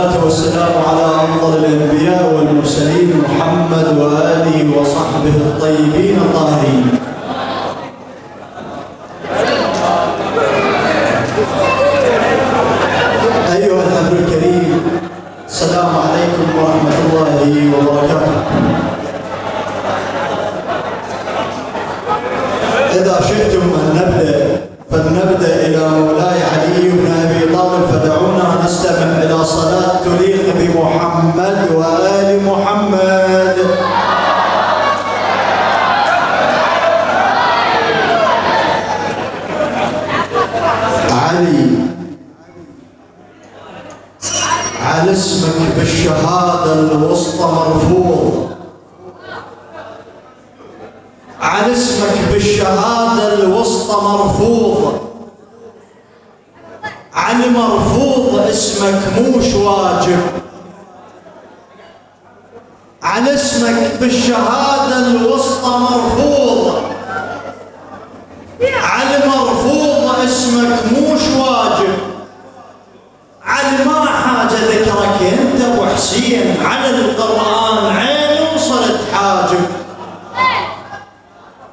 والصلاة والسلام على أفضل الأنبياء والمرسلين محمد وآله وصحبه الطيبين الطاهرين. أيها الحفل الكريم، السلام عليكم ورحمة الله وبركاته. إذا شئتم أن نبدأ فلنبدأ إلى مولاي علي بن أبي طالب، فدعونا نستمع إلى صلاة تليق بمحمد وآل محمد. علي، على اسمك بالشهادة الوسطى مرفوض، على اسمك بالشهادة الوسطى مرفوض، علي مرفوض اسمك موش واجب، على اسمك بالشهادة الوسطى مرفوض، علي مرفوض اسمك موش واجب، علي ما حاجة ذكرك انت ابو حسين، على القرآن عين وصلت حاجب،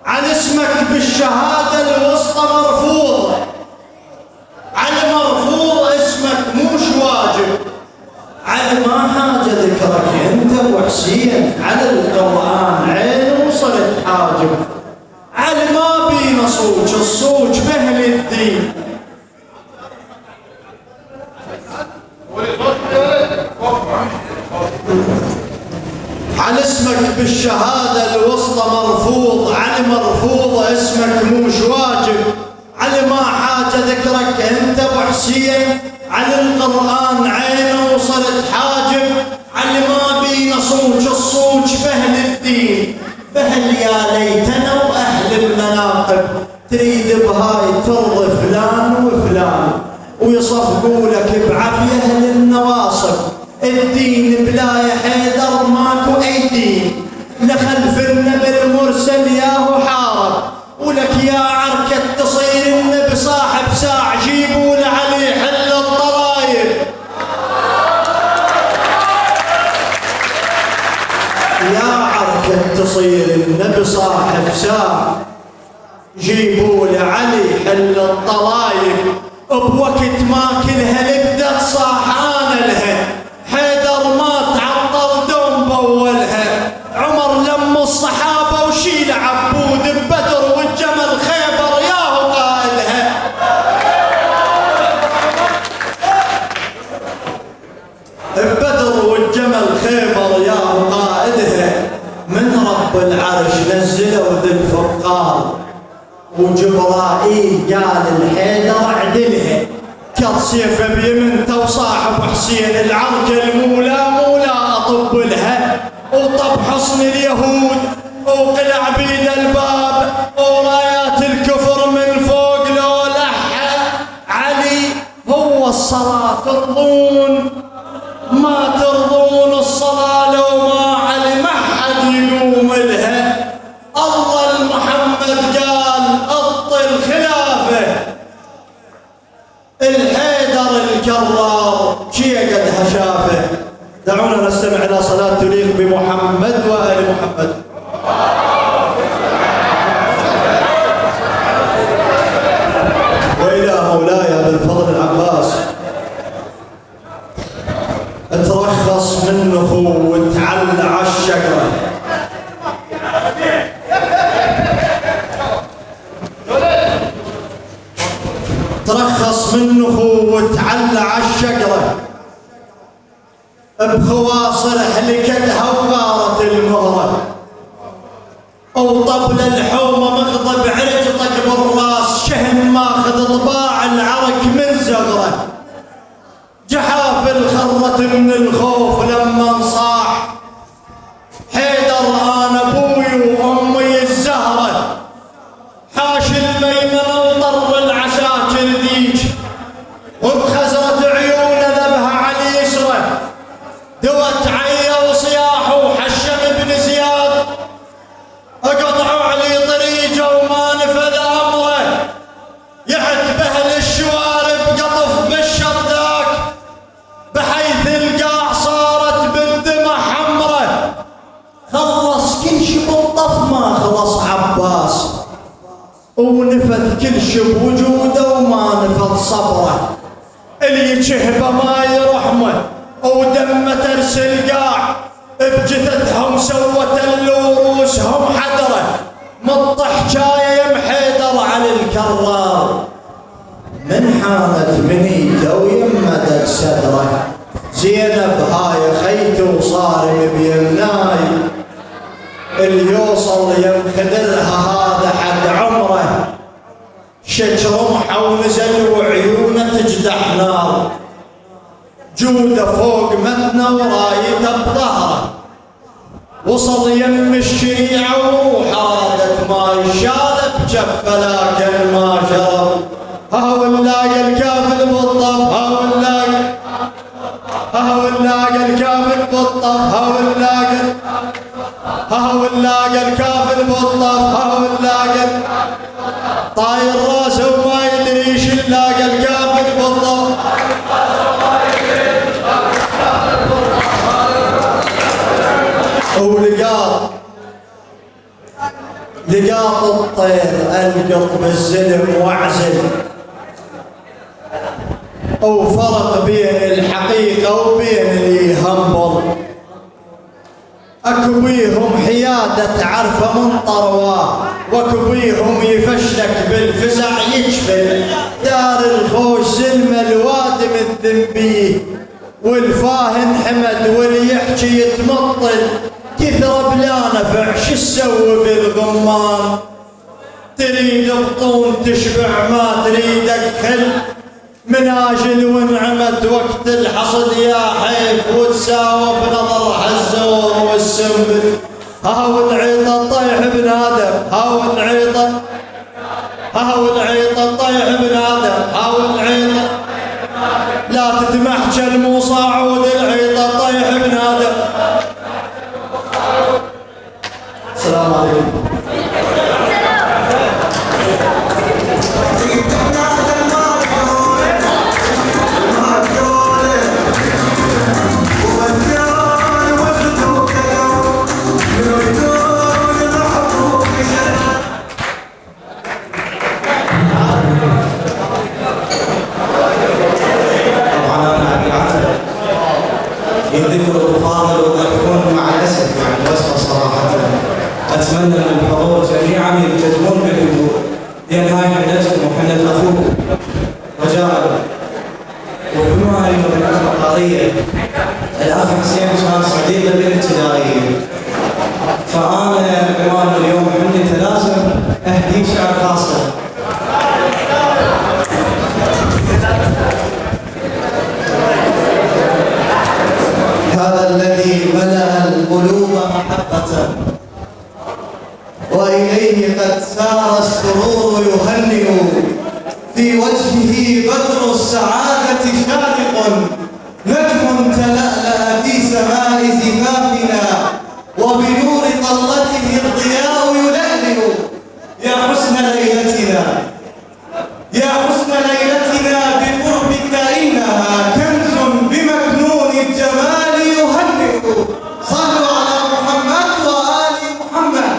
على اسمك بالشهادة الوسطى مرفوض، علي مرفوض اسمك موش واجب، علي ما حاجة ذكرك انت ابو حسين، على القرآن عين وصلت حاجب، علي ما بينا صوج الصوج بأهل الدين، على اسمك بالشهادة الوسطى مرفوض، علي مرفوض اسمك موش واجب، علي ما حاجة ذكرك انت ابو حسين، على القرآن عينه وصلت حاجب، علي ما بينا صوج الصوج بأهل الدين، بأهل يا ليتنا وأهل المناقب، تريد بهاي ترضي فلان وفلان ويصفقوا لك بعافية أهل النواصب، الدين بلا يا حيدر ماكو أي دين، لخلف النبي المرسل ياهو حارب، ولك يا عركة تصير النبي صاحب ساع، جيبوا لعلي حل الضرايب، يا عركة تصير النبي صاحب ساع، جيبوا لعلي حل الطلايب، بوقت ما كلها لبدت صاحانة لها، حيدر ما تعطل دوم بولها، عمر لم الصحابة وشيل عبود ببدر والجمل خيبر ياهو قائلها، ببدر والجمل خيبر ياهو قائدها، من رب العرش نزلوا ذي الفرقان، وجبرائيل قال الحيدر اعدلها، كر سيفه بيمنته وصاحب حسين العركه المولى مولا اطب لها، وطب حصن اليهود وقلع بيد الباب، ورايات الكفر من فوق لو لحى، علي هو الصلاه ترضون ما ترضون الصلاه لو ما علي ما حد يقوم لها، الله المحمد قال اطي الخلافه، الحيدر الكرار شي قدها شافه. دعونا نستمع الى صلاه تليق بمحمد وال محمد. والى مولاي بالفضل العباس، ترخص من اخوه وتعلى على الشجره، ترخص من اخوه وتعلى على الشجره، بخواصر هلكتها وغارت المغرة، وطبل الحومة مغضب عرج طق بالراس، شهم ماخذ طباع العرك من زغرة، جحافل خرت من الخوف لما صاح، حيدر انا ابوي وامي الزهرة، حاش الميمنة وطر العساكر ذيك، وبخزرة عيونه ذبها على يسره، دوت عيه وصياح وحشم بن زياد، قطعوا علي طريقه وما نفذ امره، يحت بأهل الشوارب قطف بالشرداك، بحيث القلب كل شي بوجوده وما نفض صبره. اللي شهبه ما يرحمه ودمه ترسل قاع، بجثثهم سوت الوروسهم حدره، مط حجايه يم حيدر على الكرار. من حانت منيته ويمدت صدره، زينب هاي خيته وصارم بيمناي. اللي يوصل يم خدرها هذا حد عمره، شج رمحه ونزل وعيونه تجدح نار. جوده فوق متنه ورايته بظهره، وصل يم الشريعه وروحه رادت ماي. شال بجفه لكن ما شرب، ها ونلاقى الكافل بالطف، ها ونلاقى الكافل بالطف، ها ونلاقى الكافل بالطف، ها ونلاقى طاير راسه وما يدري ايش نلاقى الكافل بالطف. لقاط الطير القط بالزلم واعزل، وفرق بين الحقيقة وبين اللي يهمبل. اكبيهم حيادة عرفة من طرواه، واكبيهم يفشلك بالفزع يجفل. دار الخوش زلمة الوادم الذنبيه، والفاهن حمد واللي يحكي يتمطل. كثر بلا نفع شو تسوي بالغمان، تريد بطون تشبع ما تريد اكل. مناجل ونعمت وقت الحصد يا حيف، وتساوى بنظرها الزور والسنبل. ها والعيطه طيح بن ادم، ها والعيطه طيح بن ادم، ها والعيطه لا تتمحجى المصاعود. العيطه طيح بن ادم. السلام عليكم. يذكر الفاضل ويكون مع الاسف يعني وصفه صراحه. اتمنى من الحضور جميعا يلتزمون بالحضور، لان هاي حنتكم وحنة اخوكم رجاء. وبما انه بالنسبه القضيه الاخ حسين كان صديقي بالابتدائيه، فانا بما انه اليوم عندي فلازم اهدي شعر خاص له. هذا الذي ملأ القلوب محبة، وإليه قد سار السرور يهنئ. في وجهه بدر السعادة شارق، نجم تلألأ في سماء زفافنا، وبنور طلته الضياء يلألئ. يا حسن ليلتنا، يا حسن ليلتنا بقربك إنها كنز بمكنون الجمال يهنئ. صلوا على محمد وآل محمد.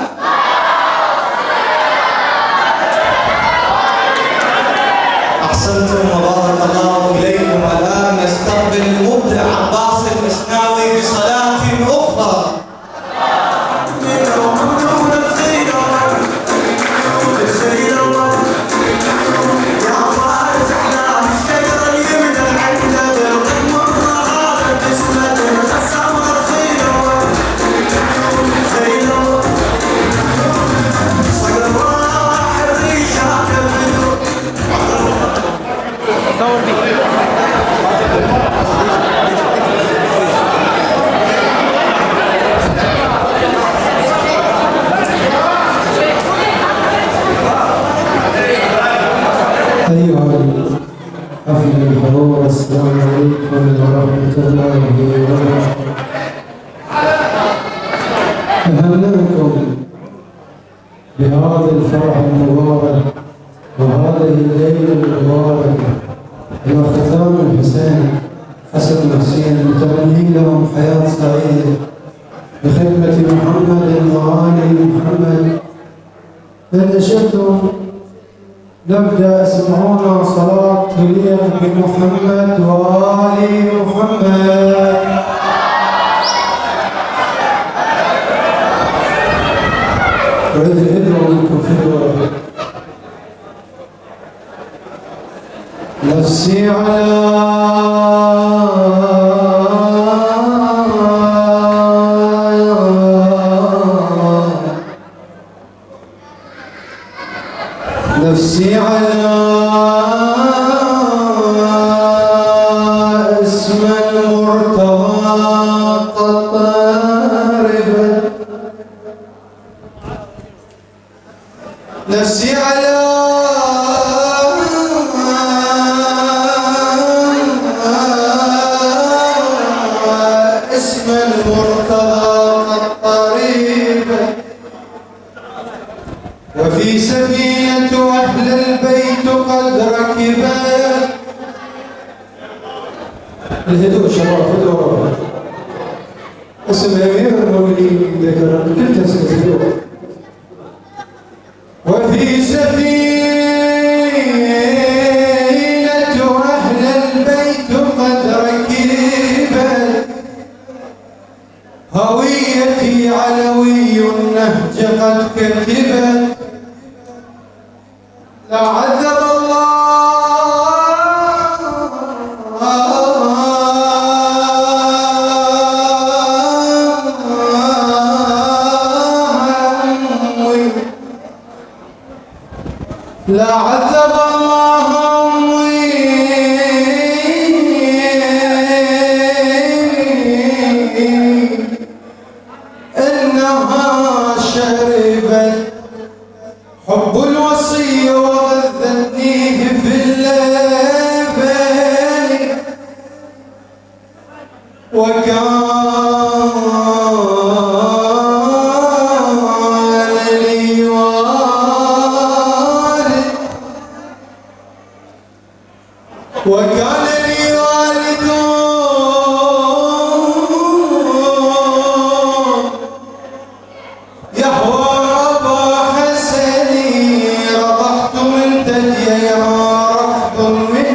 أحسنتم وبارك الله إليكم. الآن نستقبل المبدع عباس المسناوي بصلاة أخرى. أهل الحضور، السلام عليكم ورحمة الله وبركاته. أهنئكم بهذا الفرح المبارك وهذه الليلة المباركة إلى ختام الحسين حسن وحسين، متمنين لهم حياة سعيدة بخدمة محمد وآل محمد. إن شئتم نبدأ اسمعونا صلاة تليق بمحمد وآل محمد. وعيد الهدوء منكم في الورق. نفسي على اسم المرتضى قاربا. نفسي على اسم المرتضى قريبا. وفي سفينة أهل البيت قد ركبت. الهدوء شباب هدوء. اسم أمير المؤمنين ذكر كل اسم الهدوء. وفي سفينة أهل البيت قد ركبت. هويتي علوي النهج قد كتبت. لا عذب الله أمي. لا عذب الله أمي إنها شربت حب الوصي وغذتنيه في اللبن. وكان لي والد وكان لي والد يهوى أبا حسني. رضحت من ثدييها رفض من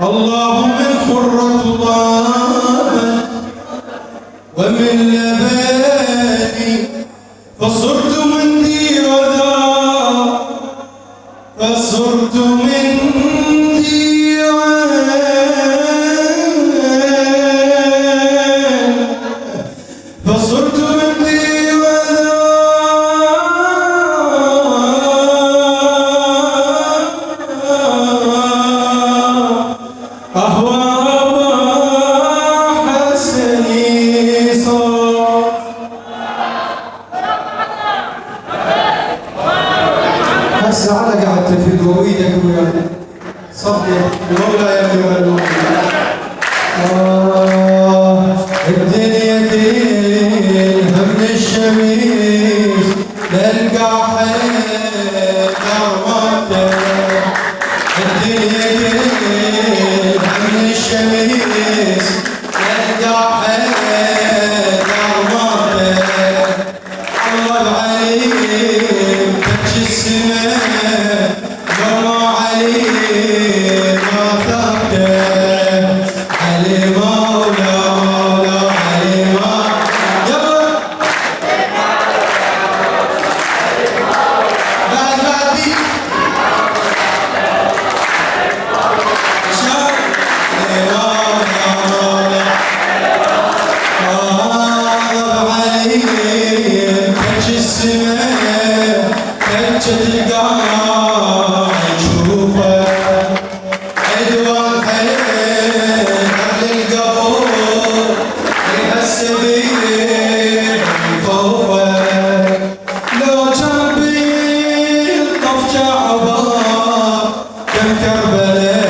اللهم الحرة ضامت ومن لباني. فصرت من ديرنا فصرت من ديوان. فصرت من ديوان أهوى أبا حسني صار. هسه على قاعد تلفت ويدك وياك صفي مولاي أيها المؤمنين. الدنيا كلها من الشميس نلقى حيدر. الدنيا كلها من الشميس نلقى حيدر. الله العليم تج السماء وما عليه ما ثبته. علي مولا مولا علي مولا يلا بعد دي كربلاء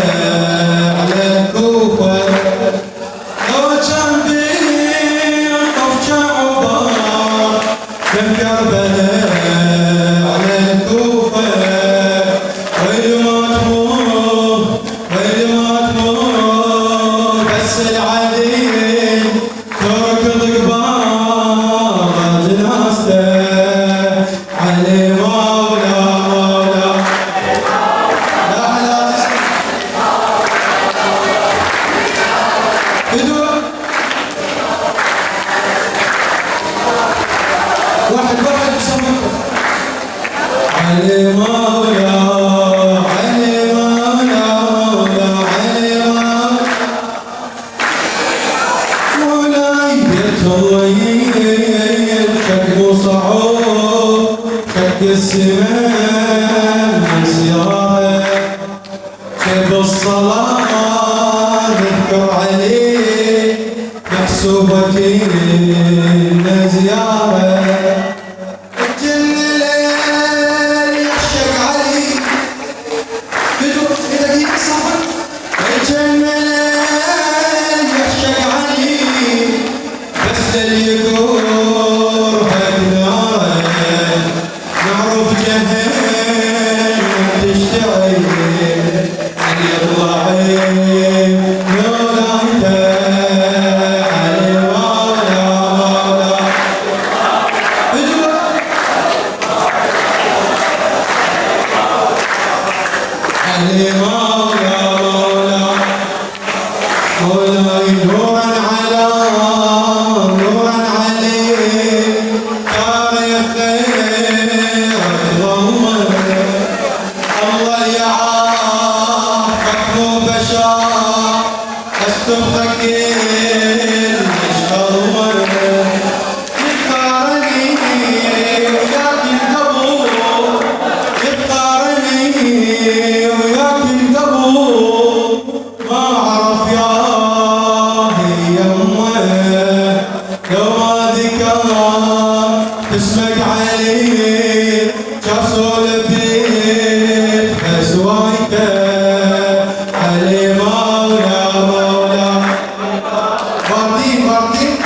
على الكوفة. من كربلاء على الكوفة ويل ما تموت ويل ما تموت بس العليل تركض قبال جنازته علي مولا مولا لا تسمع واحد بسمع علي مولا علي مولا مولا علي مولاي بيت الله شق وصعود شق السماء من زيارة شب الصلاة نذكر عليه محسوبة إن زيارة اسمك علي جاسول بيت أزواجك علي مولا مولا باردين باردين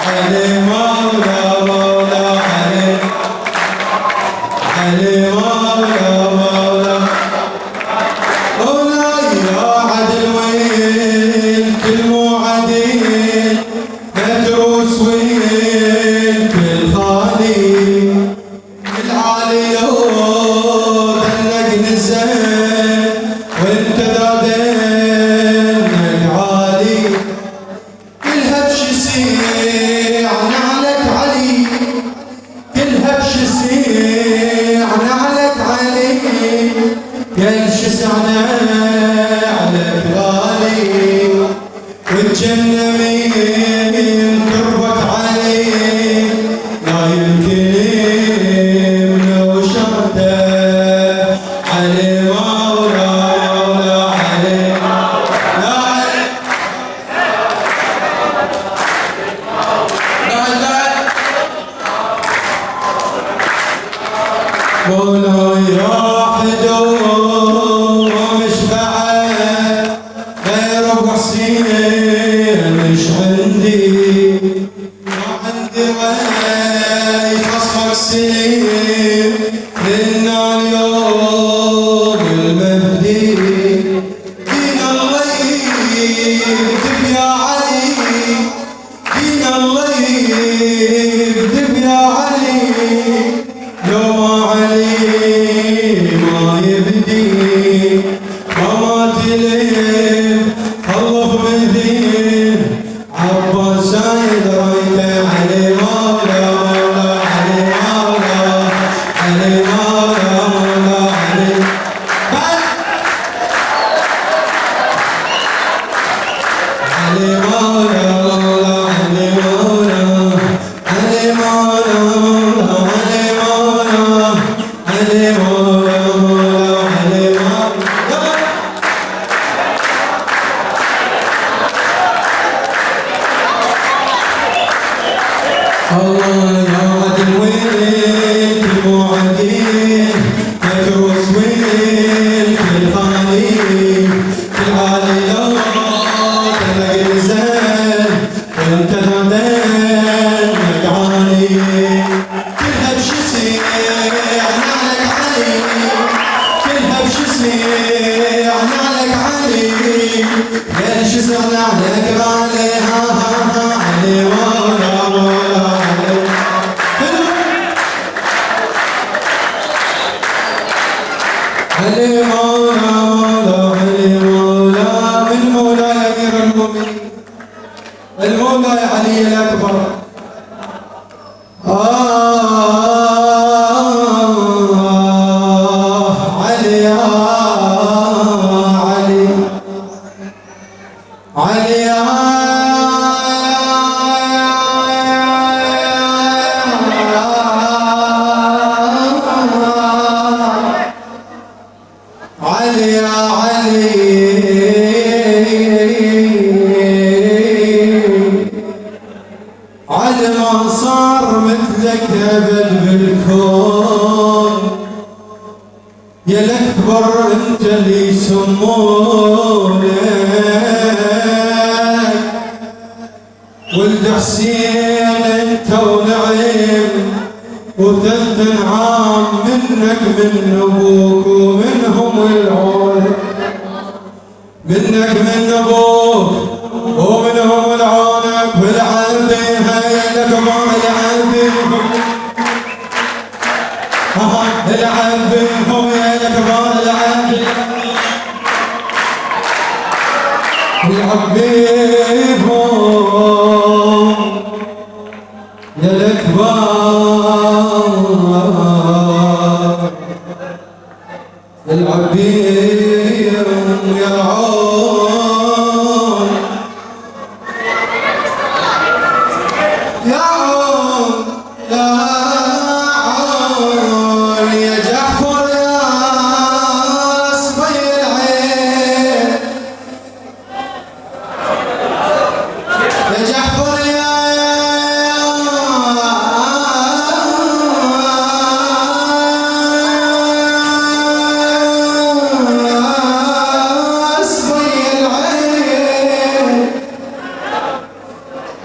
علي مولا مولا علي علي مولا مولا مولاي يا عدل وين كل مو عديل مدروس وين كل خالي العالي لو دلق نزل وانت دادين العالي كلها بشسيع نعلك علي كلها بشسيع نعلك علي يا شسعنا على غالي والجنة من قربك علي لا يمكن من وشرته علي مولا مولا علي لا مولاي يا حدو مش بعد غير حسين مش عندي ما عندي غير خصمك سنين لنا اليوم المهدي دين الله يكتب يا علي دين الله يكتب يا علي لو ما علي ما يبدي وما تلف خلف من دين عباس سايد رايته علي مولا مولا علي مولا علي مولا مولا علي علي مولا مولا علي مولا علي مولا مولا علي مولا علي مولا مولا علي مولا الله يا عدل وين كل موعدين مدروس وين كل خالي كل عالي لو تلاقي نزل مولاي علي الأكبر. علي يا علي، علي يا علي يا علي، علي ما صار مثلك ابد بالكون، يا الاكبر انت اللي يسمونك، ولد حسين انت ونعيم، وثلث عام منك من ابوك ومنهم العون، منك من ابوك ومنهم العونك، والعبد هاي الاكبر العبد العبد هم يا الاكبر العبد العبد هم يا الاكبر العبير يا عون، يا عون يا عون، يا جعفر يا صبي العين، يا جعفر يا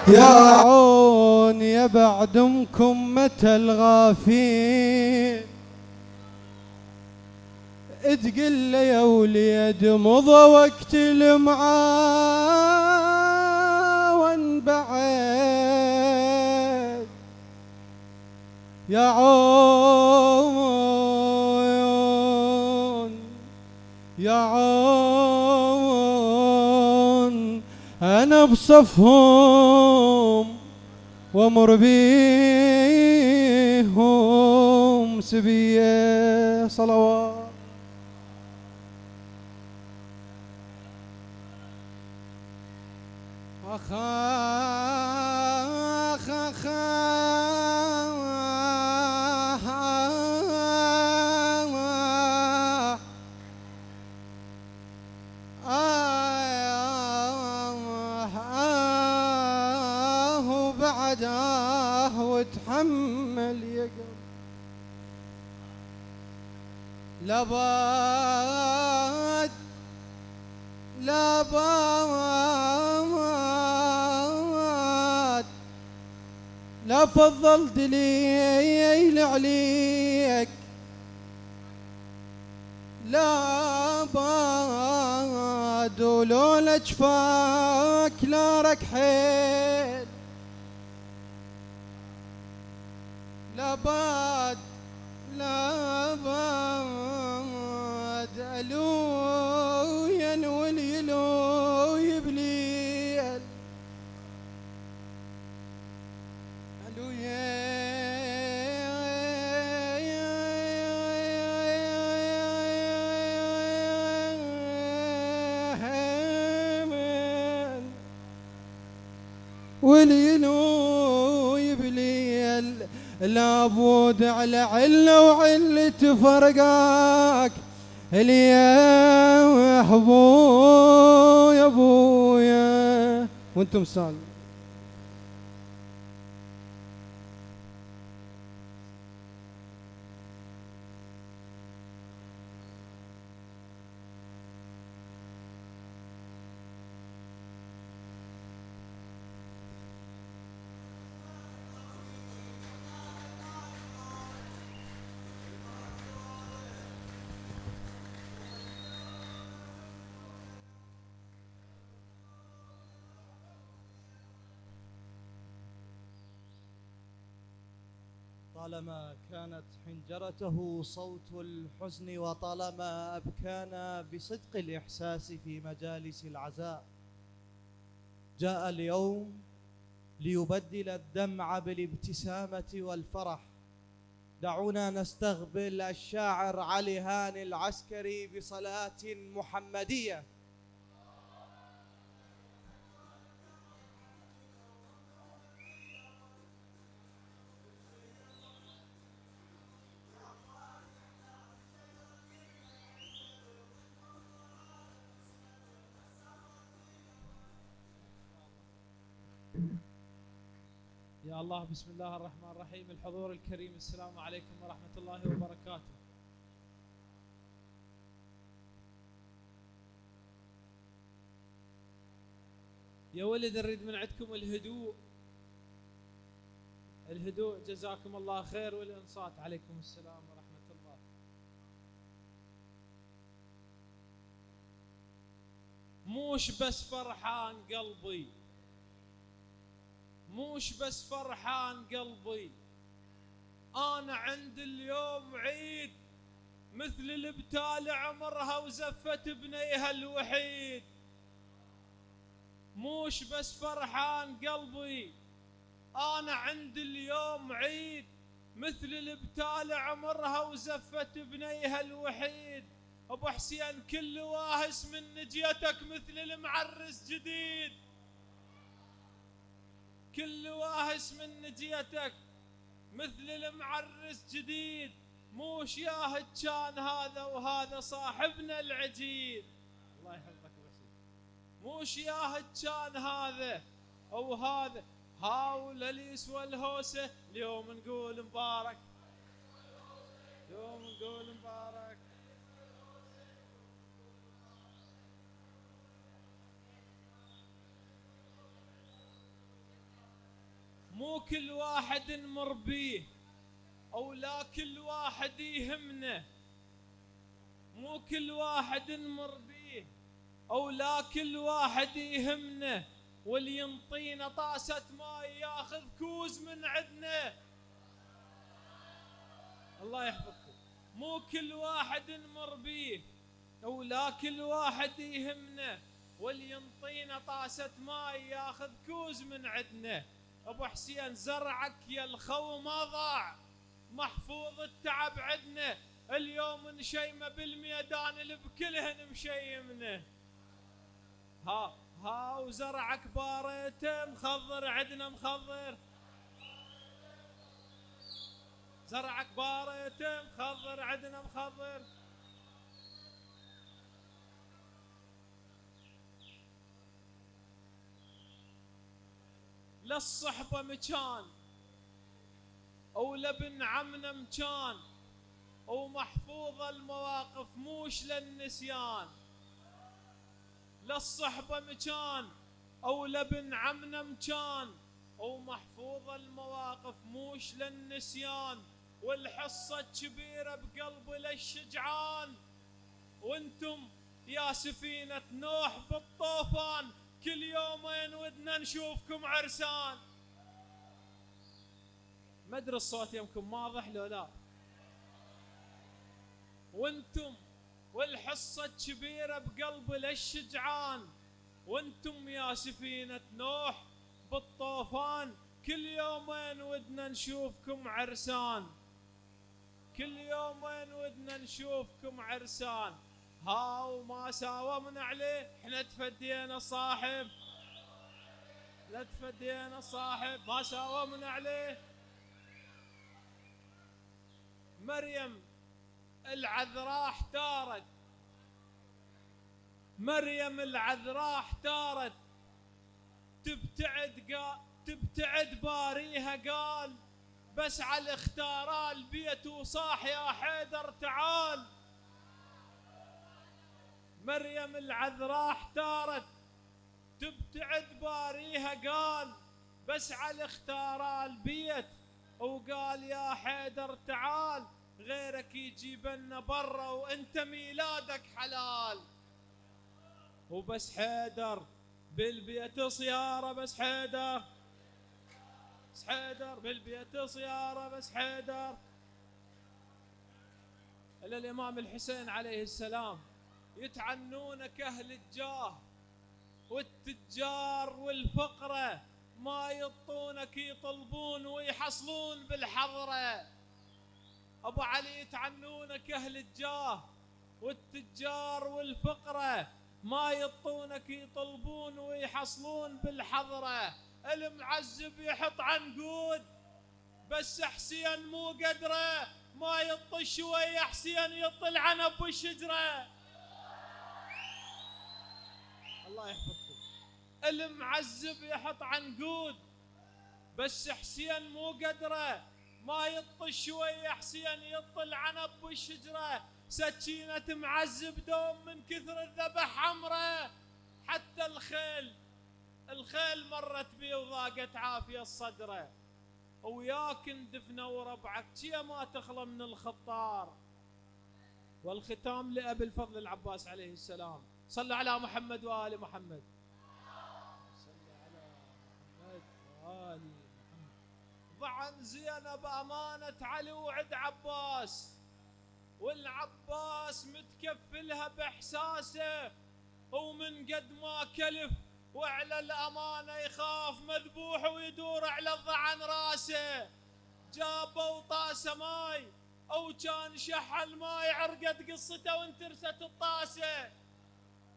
يا عون، يا بعد امكم متى الغافين، تقل لي يا وليد مضى وقت المعاون بعد، يا عون يا عون، أنا بصفهم وامر بيهم سبيه صلوات. وبعداه وتحمل يقر لباد لباد، لا فضل دليل عليك، لا باد ولولا جفاك لا ركحيت، لا باد لا باد ألوين واليلوي بليل، واليلوي بليل، لابد على علة وعلة فرقاك، اليا ابويا ابويا وانتم سالم. طالما كانت حنجرته صوت الحزن، وطالما أبكانا بصدق الإحساس في مجالس العزاء، جاء اليوم ليبدل الدمع بالابتسامة والفرح. دعونا نستقبل الشاعر علي هاني العسكري بصلاة محمدية. يا الله، بسم الله الرحمن الرحيم. الحضور الكريم، السلام عليكم ورحمة الله وبركاته. يا ولد نريد من عندكم الهدوء، الهدوء، جزاكم الله خير، والإنصات. عليكم السلام ورحمة الله. موش بس فرحان قلبي، موش بس فرحان قلبي، أنا عند اليوم عيد، مثل البتال عمرها وزفت بنيها الوحيد. موش بس فرحان قلبي، أنا عند اليوم عيد، مثل البتال عمرها وزفت بنيها الوحيد. أبو حسين كل واهس من نجيتك مثل المعرس جديد، كل واهس من نجيتك مثل المعرس جديد. موش ياهد كان هذا وهذا صاحبنا العجيد. الله يحفظك بس. موش ياهد كان هذا او هذا، هاول اليس والهوسه، اليوم نقول مبارك، اليوم نقول مبارك. مو كل واحد نمر بيه او لا كل واحد يهمنا، مو كل واحد نمر بيه او لا كل واحد يهمنا، واللي ينطينا طاسة ماي ياخذ كوز من عندنا. الله يحفظكم. مو كل واحد نمر بيه او لا كل واحد يهمنا، واللي ينطينا طاسة ماي ياخذ كوز من عندنا. ابو حسين زرعك يا الخو ما ضاع، محفوظ التعب عدنا، اليوم نشيمه بالميدان اللي بكلهن مشيمنا. ها وزرعك باريته مخضر عدنا مخضر، زرعك باريته مخضر عدنا مخضر. للصحبة مكان او لابن عمنا مكان، ومحفوظة المواقف موش للنسيان. للصحبة مكان او لابن عمنا مكان، ومحفوظة المواقف موش للنسيان. والحصة الكبيرة بقلب للشجعان، وانتم يا سفينة نوح بالطوفان، كل يومين ودنا نشوفكم عرسان. ما ادري الصوت يمكن واضح لو لا. وانتم والحصة الكبيرة بقلب للشجعان، وانتم يا سفينة نوح بالطوفان، كل يومين ودنا نشوفكم عرسان، كل يومين ودنا نشوفكم عرسان. ها وما ساومنا عليه، احنا تفدينا صاحب، لا تفدينا صاحب، ما ساومنا عليه. مريم العذراء احتارت، مريم العذراء احتارت، تبتعد باريها قال، بس على اختارى البيت وصاح يا حيدر تعال. مريم العذراء احتارت، تبتعد باريها قال، بس على اختارى البيت وقال يا حيدر تعال، غيرك يجيبنا برا وانت ميلادك حلال. وبس حيدر بالبيت صيارة، بس حيدر، بس حيدر بالبيت صيارة، بس حيدر. إلى الإمام الحسين عليه السلام يتعنونك أهل الجاه والتجار والفقرة، ما يطونك يطلبون ويحصلون بالحضرة. أبو علي يتعنونك أهل الجاه والتجار والفقرة، ما يطونك يطلبون ويحصلون بالحضرة. المعزب يحط عنقود بس حسين مو قدره، ما يطش ويا حسين يطل عنب بالشجرة. الله يحفظكم. المعزب يحط عنقود بس حسين مو قدره، ما يطش ويا حسين يطل عنب بالشجرة. سكينة معزب دوم من كثر الذبح عمره، حتى الخيل مرت بيه وضاقت عافية الصدره. وياك ندفنه وربعك تيا ما تخلى من الخطار. والختام لأبي الفضل العباس عليه السلام. صلوا على محمد وآل محمد. صلوا على محمد وآل محمد. ضعن زينب أمانة علي وعد عباس، والعباس متكفلها بإحساسه، ومن قد ما كلف وعلى الأمانة يخاف مذبوح ويدور على الضعن راسه. جابوا طاسة ماي أو كان شحل ماي، عرقت قصته وانترست الطاسة.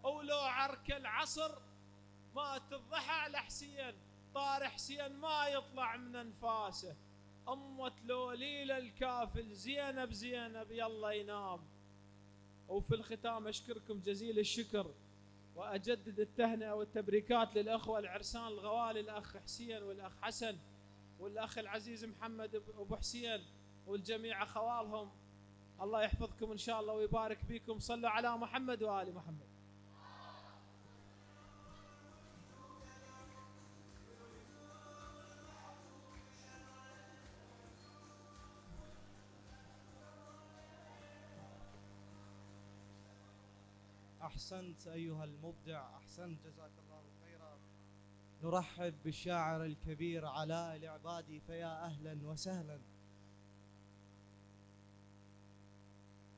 ولو عرك العصر ما تضحى على حسين، طار حسين ما يطلع من أنفاسه. أمة لوليل الكافل زينب يلا ينام. وفي الختام أشكركم جزيل الشكر، وأجدد التهنئة والتبريكات للأخوة العرسان الغوالي، الأخ حسين والأخ حسن والأخ العزيز محمد أبو حسين والجميع أخوالهم. الله يحفظكم إن شاء الله ويبارك بكم. صلوا على محمد وآل محمد. أحسنت أيها المبدع، أحسنت، جزاك الله خيرا. نرحب بالشاعر الكبير علاء العبادي، فيا أهلا وسهلا.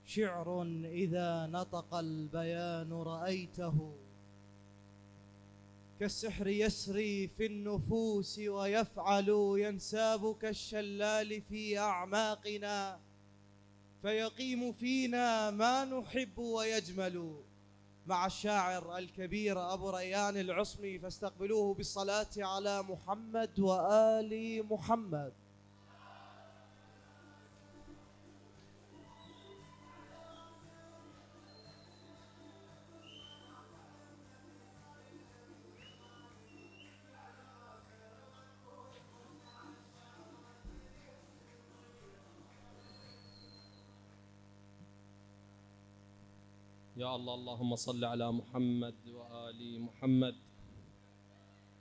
شعر إذا نطق البيان رأيته، كالسحر يسري في النفوس ويفعل، ينساب كالشلال في أعماقنا، فيقيم فينا ما نحب ويجمل. مع الشاعر الكبير أبو ريان العصمي، فاستقبلوه بالصلاة على محمد وآل محمد. يا الله اللهم صل على محمد وآل محمد.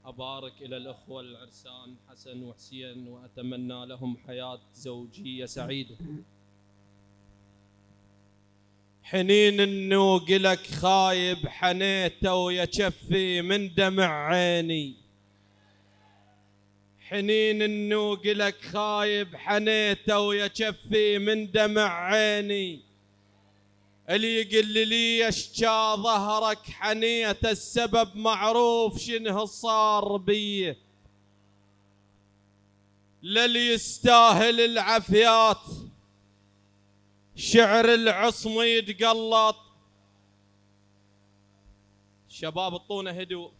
أبارك إلى الأخوة العرسان حسن وحسين، وأتمنى لهم حياة زوجية سعيدة. حنين النوق لك خايب حنيته ويكفي من دمع عيني، حنين النوق لك خايب حنيته ويكفي من دمع عيني. اللي يقل لي اشجى ظهرك حنيت، السبب معروف شنه صار بيه. للي يستاهل العافيات شعر العصم يتقلط. شباب اعطونا هدوء.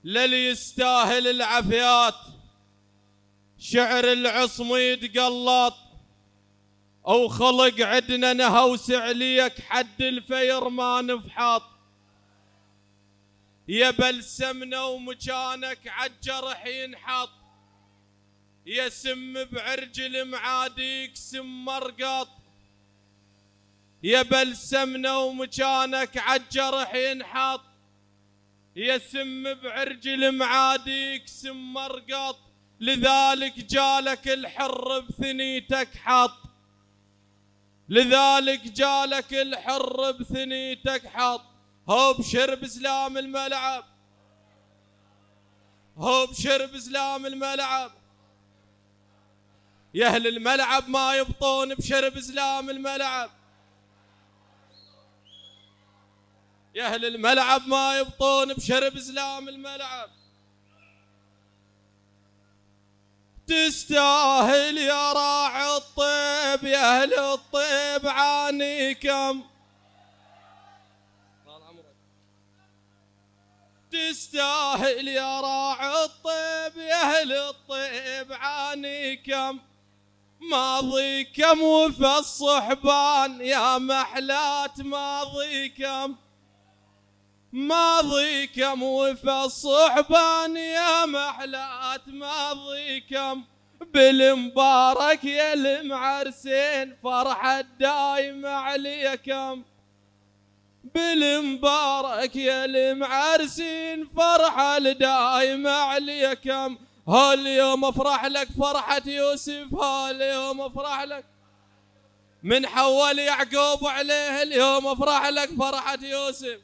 للي يستاهل العافيات شعر العصم يتقلط، أو خلق عدنا نهوسع ليك حد الفير ما نفحط. يا بلسمنا ومكانك عالجرح ينحط، يا سم بعرجل معاديك سم مرقط. يا بلسمنا ومكانك عالجرح ينحط، يا سم بعرجل معاديك سم مرقط. لذلك جالك الحر بثنيتك حط، لذلك جالك الحر بثنيتك حط. هو بشرب سلام الملعب، هو بشرب سلام الملعب. يا اهل الملعب ما يبطون بشرب سلام الملعب، يا اهل الملعب ما يبطون بشرب سلام الملعب. تستاهل يا راعي الطيب يا أهل الطيب عانيكم. تستاهل يا راعي الطيب يا أهل الطيب عانيكم. ماضيكم وفي الصحبان يا محلات ماضيكم. ماضيكم وفي الصحبان يا محلات ماضيكم. بالمبارك يا المعرسين فرحة دايم عليكم. بالمبارك يا المعرسين فرحة دايمة عليكم. هاليوم افرح لك فرحة يوسف، هاليوم افرح لك من حول يعقوب عليه، اليوم افرح لك فرحة يوسف.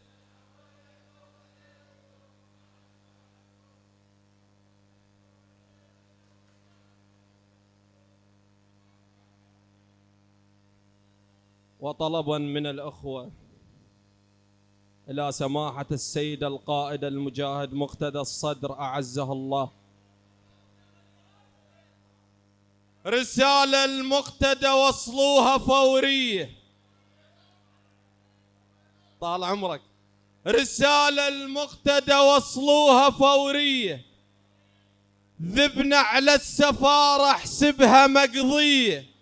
وطلبا من الأخوة إلى سماحة السيد القائد المجاهد مقتدى الصدر أعزه الله، رسالة المقتدى وصلوها فورية. طال عمرك. رسالة المقتدى وصلوها فورية. ذبنا على السفارة احسبها مقضية.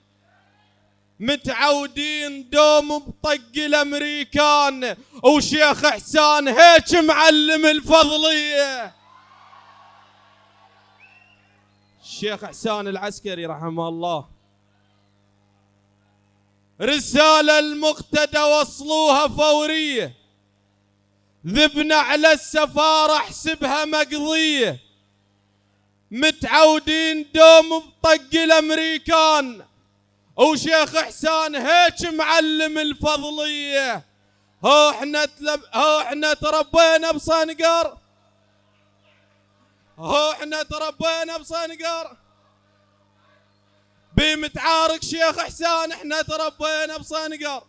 متعودين دوم بطق الامريكان وشيخ حسان هيك معلم الفضليه. الشيخ حسان العسكري رحمه الله. رسالة المقتدى وصلوها فوريه. ذبنا على السفاره احسبها مقضيه. متعودين دوم بطق الامريكان وشيخ حسان هيك معلم الفضليه. هو احنا تربينا بصنقر. هو احنا تربينا بصنقر. بمتعارك شيخ حسان احنا تربينا بصنقر.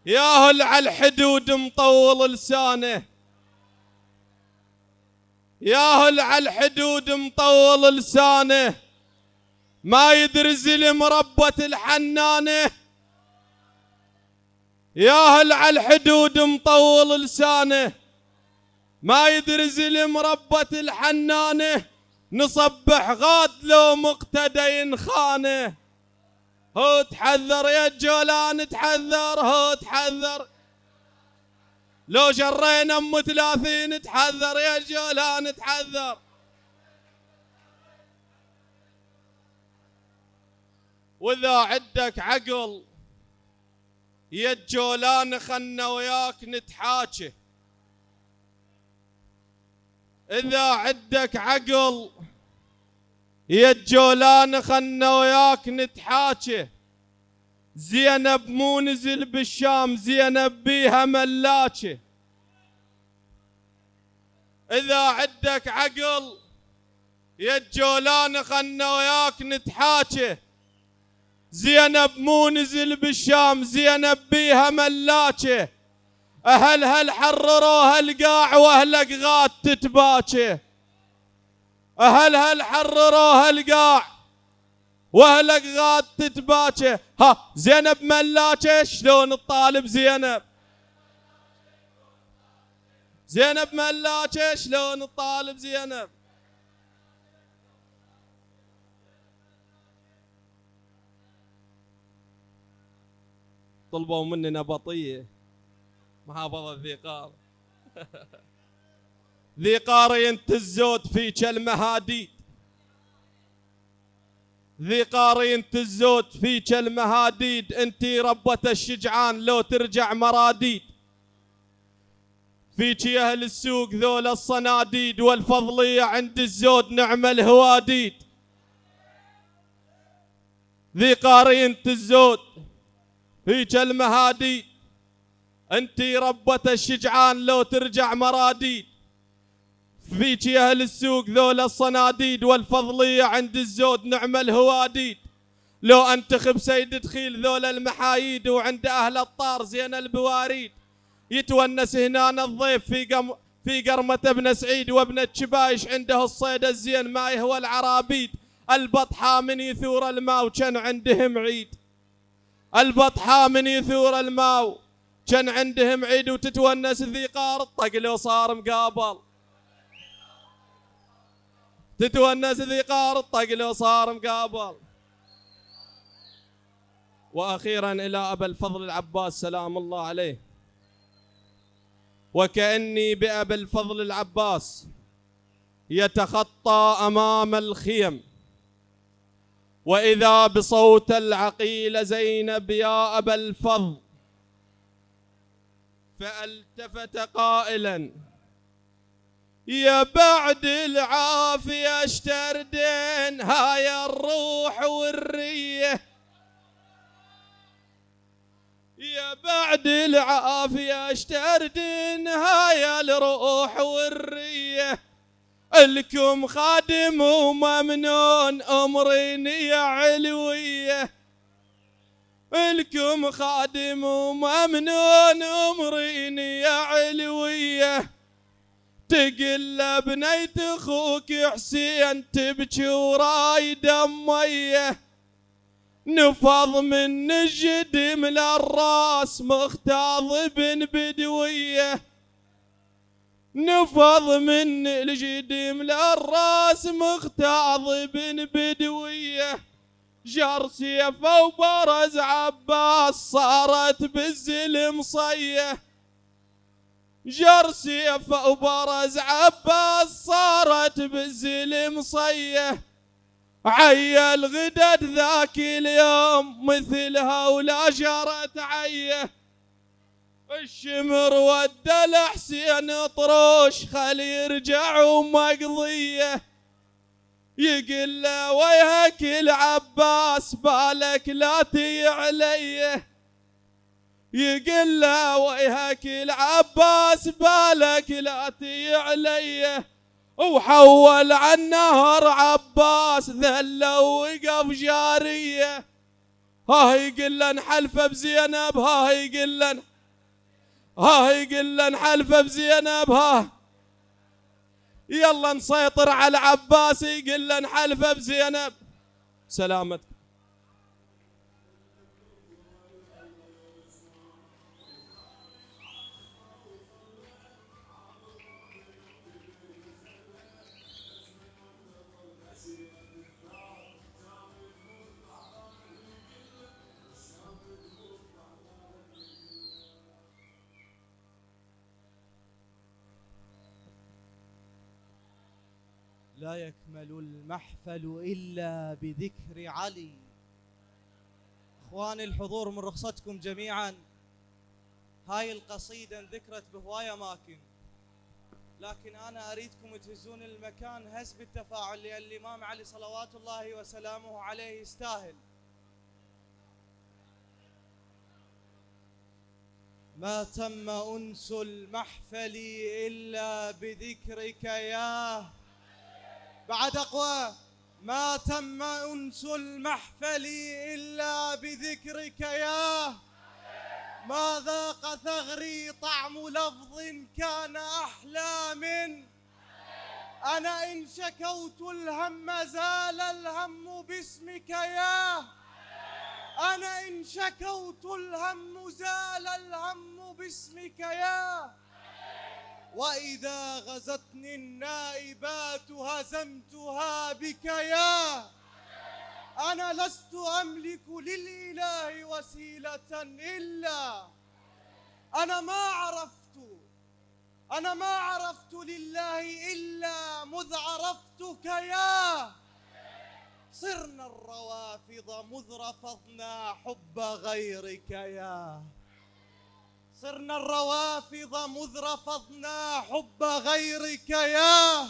ياهل على الحدود مطول لسانه. ياهل على الحدود مطول لسانه. ما يدري زلم ربة الحنانه. ياهل على الحدود مطول لسانه. ما يدري زلم ربة الحنانه. نصبح غاد لو مقتدى ينخانه. هو تحذر يا الجولان تحذر. هو تحذر لو جرينا ام 30 تحذر يا الجولان تحذر. واذا عندك عقل يا الجولان خلنا وياك نتحاكي. اذا عندك عقل يا الجولان خلنا وياك نتحاكي. زينب مو نزل بالشام، زينب بيها ملاكه. اذا عندك عقل يا الجولان خلنا وياك نتحاكي. زينب مو نزل بالشام، زينب بيها ملاكه. اهلها الحرروها القاع واهلك غاد تتباكي. اهلها الحرروها القاع واهلك غاد تتباكي. ها زينب ملاكه شلون الطالب زينب؟ زينب ملاكه شلون الطالب زينب؟ طلبوا مني نبطيه محافظة ذي قار. ذي قار ينتزود فيك المهاديد. ذي قار ينتزود فيك المهاديد. انتي ربة الشجعان لو ترجع مراديد. فيك يا اهل السوق ذول الصناديد. والفضلية عند الزود نعم الهواديد. ذي قار ينتزود فيك المهاديد. انتي ربة الشجعان لو ترجع مراديد. فيك يا اهل السوق ذول الصناديد. والفضلية عند الزود نعم الهواديد. لو انتخب سيد دخيل ذول المحاييد. وعند اهل الطار زين البواريد. يتونس هنا الضيف في قرمة ابن سعيد وابن شبايش عنده الصيد الزين ما يهوى العرابيد. البطحة من يثور الماء وكان عندهم عيد. البطحة من يثور الماء كان عندهم عيد وتتونس ذيقار الطق لو صار مقابل. تتونس ذيقار الطق لو صار مقابل. وأخيرا إلى أبا الفضل العباس سلام الله عليه. وكأني بأبا الفضل العباس يتخطى أمام الخيم، وإذا بصوت العقيل زينب يا أبا الفضل، فالتفت قائلا يا بعد العافية اشتردين هاي الروح والرية. يا بعد العافية اشتردين هاي الروح والرية. الكم خادم وممنون أمرين يا علوية. الكم خادم وممنون أمرين يا علوية. تقل بنيت اخوك حسين تبكي وراي دميه. نفض من الجدم للراس مختاض بن بدويه. نفض من الجدم للراس مختاض بن بدويه. جر سيفه وبرز عباس صارت بالزلم صيه. جر سيفه وبرز عباس صارت بالزلم صيه. عيل غدد ذاك اليوم مثلها ولا جرت عيه. الشمر ودى لحسين طروش خلي يرجع ومقضيه. يقل له ويهك العباس بالك لا تي عليه. يقل له ويهك العباس بالك لا تي عليه. وحول عن نهر عباس ذل ووقف جاريه. ها يقل انحلفه بزينب ها يقل انحلفه بزينب ها يلا نسيطر على عباس يقل انحلفه بزينب. سلامتك. لا يكمل المحفل إلا بذكر علي. إخواني الحضور من رخصتكم جميعا، هاي القصيدة ذكرت بهواية أماكن، لكن أنا أريدكم تهزون المكان هز بالتفاعل لأن الإمام علي صلوات الله وسلامه عليه يستاهل. ما تم أنس المحفل إلا بذكرك يا بعد أقوى. ما تم أنس المحفل إلا بذكرك يا ما ذاق ثغري طعم لفظ كان أحلى من أنا إن شكوت الهم زال الهم باسمك يا أنا إن شكوت الهم زال الهم باسمك يا وإذا غزتني النائبات هزمتها بك يا أنا لست أملك للإله وسيلة إلا أنا ما عرفت لله إلا مذ عرفتك يا صرنا الروافض مذ رفضنا حب غيرك يا صرنا الروافض مذ رفضنا حب غيرك يا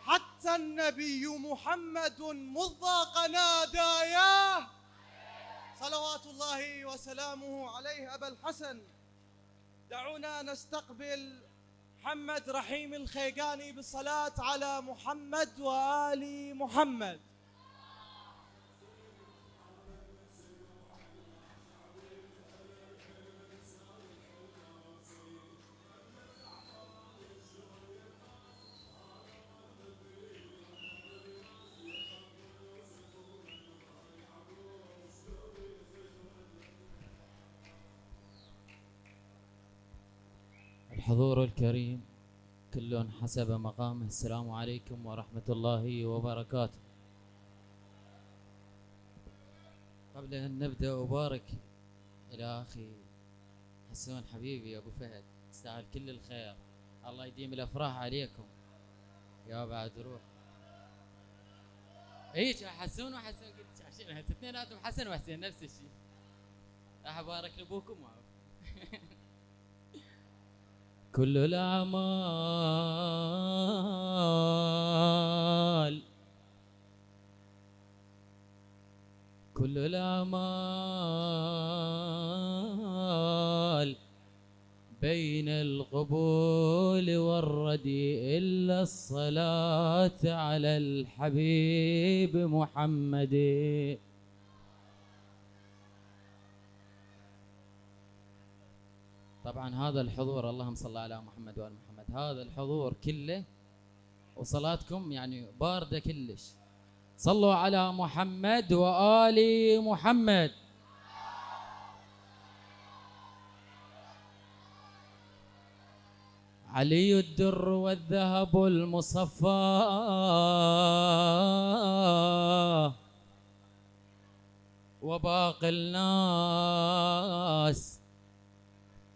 حتى النبي محمد مذ ضاق ناداياه صلوات الله وسلامه عليه. أبا الحسن دعونا نستقبل محمد رحيم الخيقاني بالصلاة على محمد وآل محمد. الحضور الكريم كل حسب مقامه. السلام عليكم ورحمة الله وبركاته. قبل أن نبدأ أبارك إلى أخي حسون حبيبي أبو فهد، يستاهل كل الخير، الله يديم الأفراح عليكم يا بعد روح. ايش حسون وحسون قلت عشان اثنيناتهم حسن وحسين نفس الشيء. راح أبارك لأبوكم كل الأعمال كل الأعمال بين القبول والردي إلا الصلاة على الحبيب محمد. طبعا هذا الحضور، اللهم صل على محمد وآل محمد، هذا الحضور كله وصلاتكم يعني باردة كلش. صلوا على محمد وآل محمد. علي الدر والذهب المصفى وباقي الناس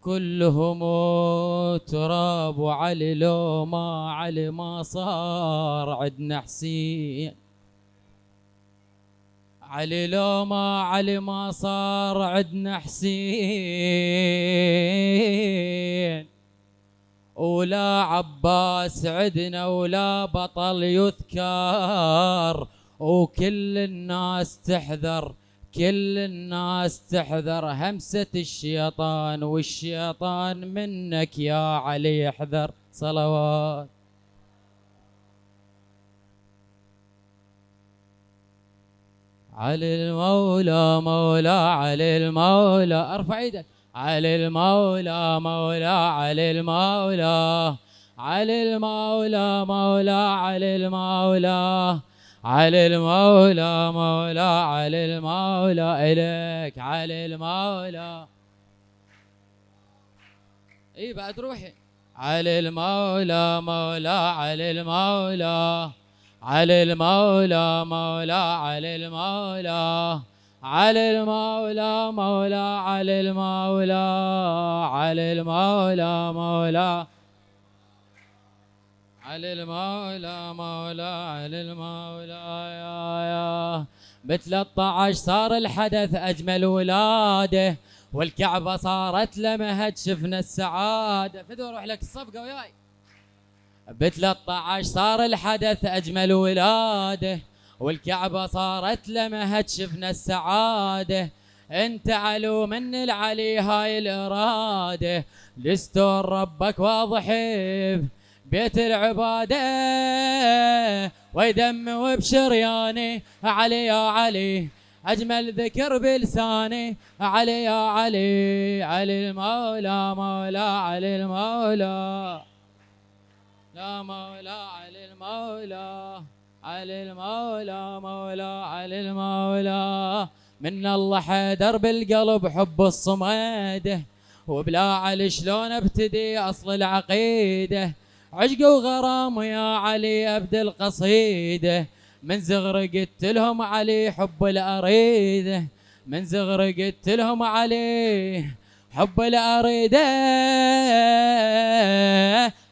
كلهم تراب. علي لو ما علي ما صار عدنا حسين. علي لو ما علي ما صار عدنا حسين. ولا عباس عدنا ولا بطل يذكر. وكل الناس تحذر، كل الناس تحذر همسة الشيطان، والشيطان منك يا علي احذر. صلوات. علي المولى مولى علي المولى. ارفع ايدك. علي المولى مولى علي المولى. علي المولى مولى علي المولى. علي المولى مولى علي المولى. إليك علي المولى. اي بعد روحي. علي المولى مولى علي المولى. علي المولى مولى علي المولى. علي المولى مولى علي المولى. علي المولى مولى علي المولى مولى علي المولى. يا ب13 صار الحدث أجمل ولادة، والكعبة صارت لمهد شفنا السعادة. فدوا روح لك الصفقة وياي. ب13 صار الحدث أجمل ولادة، والكعبة صارت لمهد شفنا السعادة. انت علو من العلي هاي الإرادة، دستور ربك واضح بيت العبادة، ويدم وبشرياني. علي يا علي أجمل ذكر بلساني. علي يا علي. علي المولى مولى علي المولى. لا مولى علي المولى. علي المولى مولى علي المولى. من الله حيدر بالقلب حب الصميده، وبلا علي شلون ابتدي اصل العقيده. عشق وغرام يا علي ابدي القصيده، من زغر قلت لهم علي حب الاريده. من زغر قلت لهم علي حب الاريده.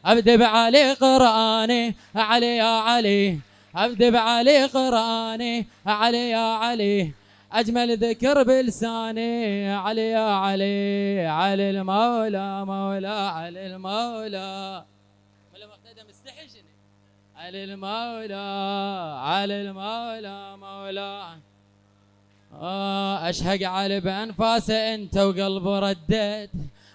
ابدي بعلي قراني. علي يا علي ابدي بعلي قراني. علي يا علي اجمل ذكر بلساني. علي يا علي. علي المولى مولى علي المولى. ولا مقتدى مستحي شنو؟ علي المولى. علي المولى مولى. اشهق علي بانفاسه انت وقلبه ردد،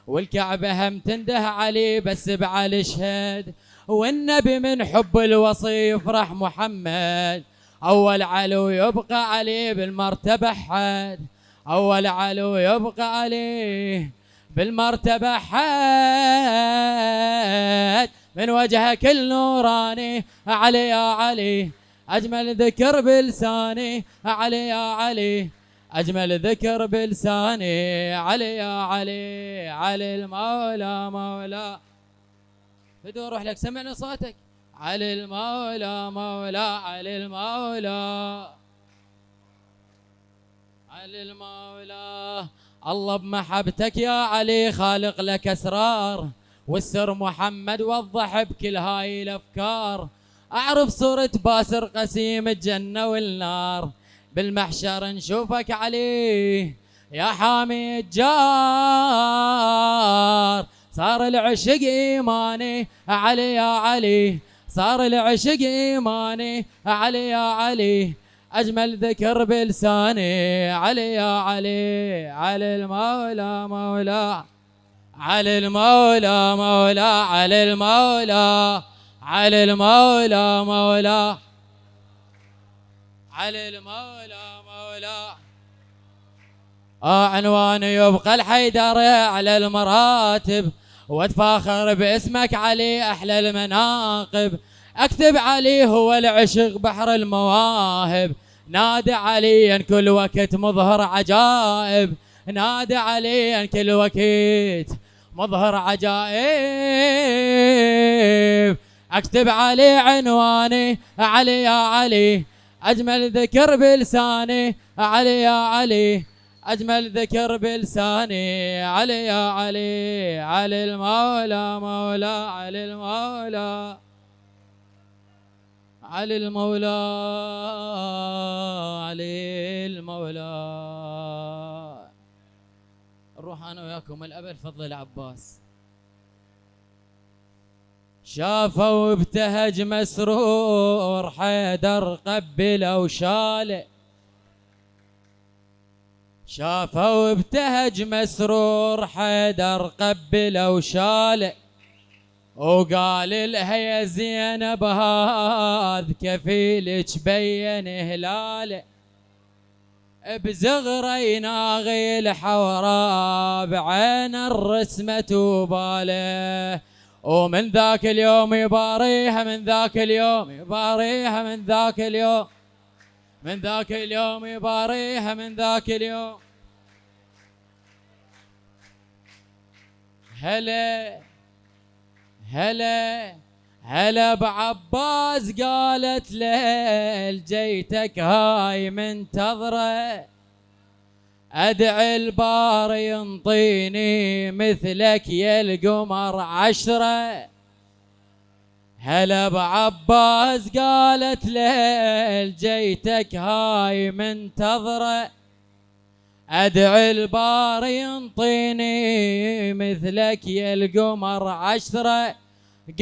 والكعبه هم تنده علي بس بعلي شهد. والنبي من حب الوصي يفرح محمد، اول علو يبقى علي بالمرتبه حد. اول علو يبقى علي بالمرتبه حد، من وجهك النوراني. علي يا علي اجمل ذكر بلساني. علي يا علي اجمل ذكر بلساني. علي يا علي. علي المولى مولى. فدوى روح لك سمعنا صوتك. علي المولى مولى علي المولى علي المولى. الله بمحبتك يا علي خالق لك اسرار، والسر محمد وضح بكل هاي الافكار. اعرف صورة باسر قسيم الجنة والنار، بالمحشر نشوفك علي يا حامي الجار. صار العشق ايماني علي يا علي، صار العشق ايماني علي يا علي. اجمل ذكر بلساني علي يا علي. علي المولى مولى علي المولى مولى علي المولى علي المولى مولى علي المولى مولى. عنواني يبقى الحيدر على المراتب، واتفاخر باسمك علي احلى المناقب. اكتب علي هو العشق بحر المواهب، نادى عليا كل وقت مظهر عجائب. نادى عليا كل وقت مظهر عجائب. اكتب علي عنواني علي يا علي، اجمل ذكر بلساني علي يا علي. اجمل ذكر بلساني علي يا علي. علي المولى مولى علي المولى علي المولى علي المولى. نروح انا وياكم الابد فضل العباس. شافه وابتهج مسرور حيدر قبله وشاله، شافه وابتهج مسرور حيدر قبله وشاله. وقال لها يا زينب هذا كفيلك بين هلاله، بزغره يناغي الحوراء بعين الرسمة وباله. ومن ذاك اليوم يباريها من ذاك اليوم يباريها من ذاك اليوم من ذاك اليوم يباريها من ذاك اليوم. هلا هلا هلا بعباس قالت له جيتك هاي منتظره، ادعي الباري ينطيني مثلك يا القمر 10. هلا بعباس قالت له جيتك هاي منتظره، ادعي الباري ينطيني مثلك يا القمر 10.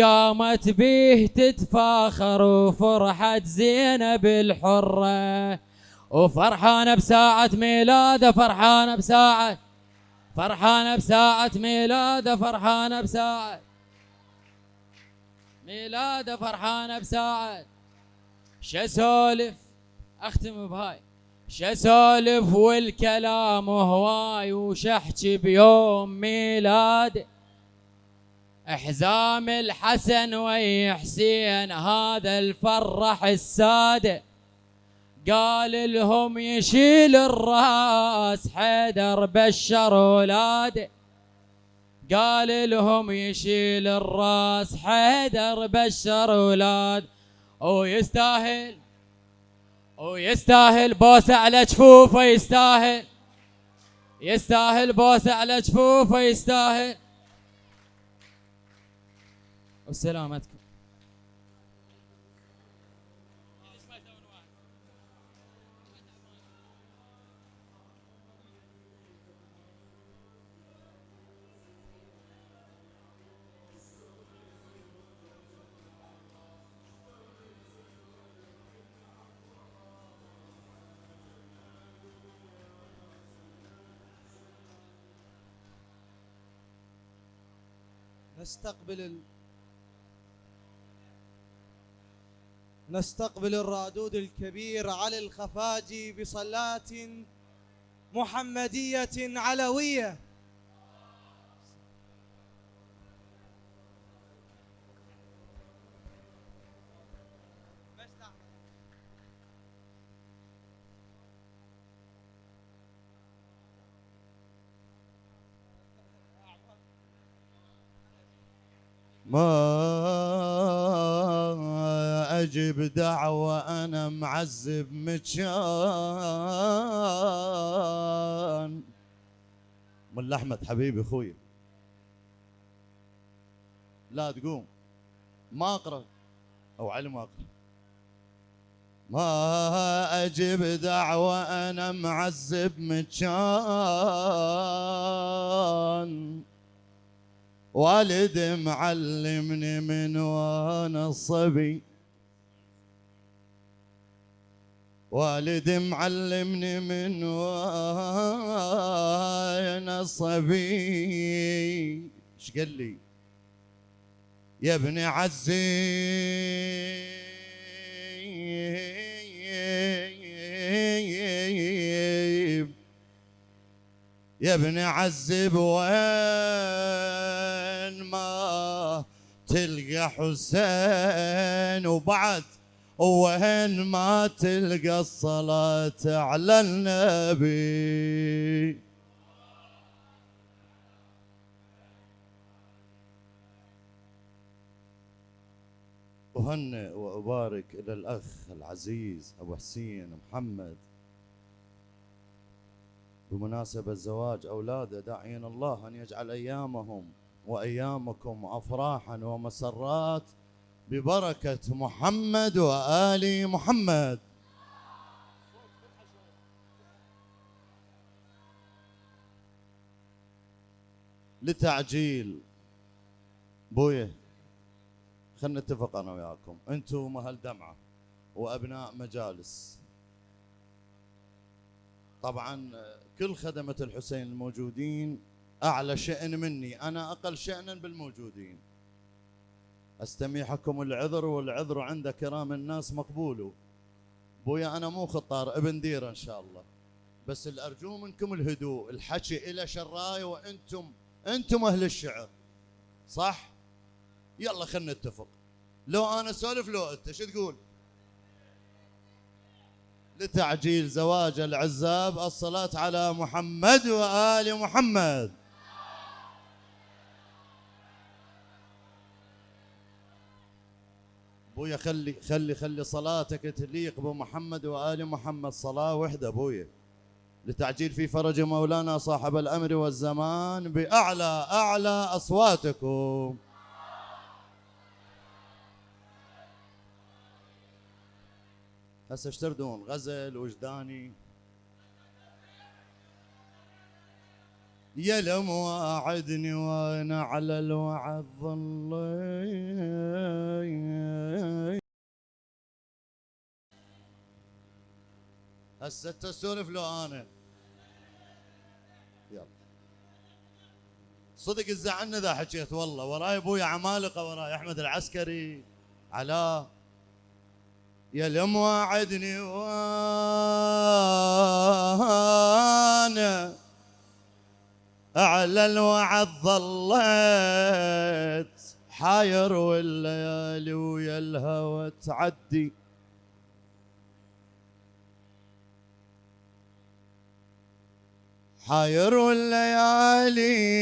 قامت بيه تتفاخر وفرحت زينب الحرة، وفرحانة بساعة ميلاده فرحانة بساعة فرحانة بساعة ميلاده فرحانة بساعة ميلاده فرحانة بساعة. شسولف اختم بهاي، شسولف والكلام هواي وشحكي بيوم ميلاده. حزام الحسن وي حسين هذا الفرح الساده، قال لهم يشيل الراس حيدر بشر ولاده. قال لهم يشيل الراس حيدر بشر ولاد. ويستاهل ويستاهل بوسه على جفوفه، يستاهل يستاهل بوسه على جفوفه يستاهل. وسلامتكم. نستقبل الرادود الكبير علي الخفاجي بصلاة محمدية علوية. ما أجب دعوة أنا معذب مكان. ملا أحمد حبيبي أخوي لا تقوم ما أقرأ أو علي ما أقرأ. ما أجب دعوة أنا معذب مكان، والدي معلمني من وانا صبي، والدي معلمني من وانا صبي. ايش قال لي؟ يا ابني عزيز يا ابني عذب وين ما تلقى حسين، وبعد وين ما تلقى الصلاة على النبي. أهنئ وأبارك إلى الأخ العزيز أبو حسين محمد بمناسبة زواج أولاده، داعين الله أن يجعل أيامهم وأيامكم أفراحا ومسرات ببركة محمد وآل محمد. لتعجيل بويه خلنا نتفق أنا وياكم، أنتم أهل دمعة وأبناء مجالس، طبعا كل خدمة الحسين الموجودين أعلى شأن مني، أنا أقل شأنا بالموجودين. أستميحكم العذر، والعذر عند كرام الناس مقبول. بويا أنا مو خطار ابن ديرة إن شاء الله، بس اللي أرجوه منكم الهدوء، الحكي إلى شراية، وأنتم أهل الشعر صح؟ يلا خلنا نتفق، لو أنا سولف لو أنت شو تقول؟ لتعجيل زواج العزاب الصلاة على محمد وآل محمد. بويا خلي صلاتك تليق بمحمد وآل محمد، صلاة وحدة بويا، لتعجيل في فرج مولانا صاحب الأمر والزمان بأعلى أصواتكم. هسه ايش تردون؟ غزل وجداني؟ يا لم واعدني وانا على الوعد ظلي. هسه تسولف لو انا يلا صدق الزعلنا اذا حكيت، والله وراي ابويا عمالقه، وراي احمد العسكري علاء. يا لم واعدني وانا على الوعد ظليت، حاير والليالي ويا الهوى تعدي، حاير الليالي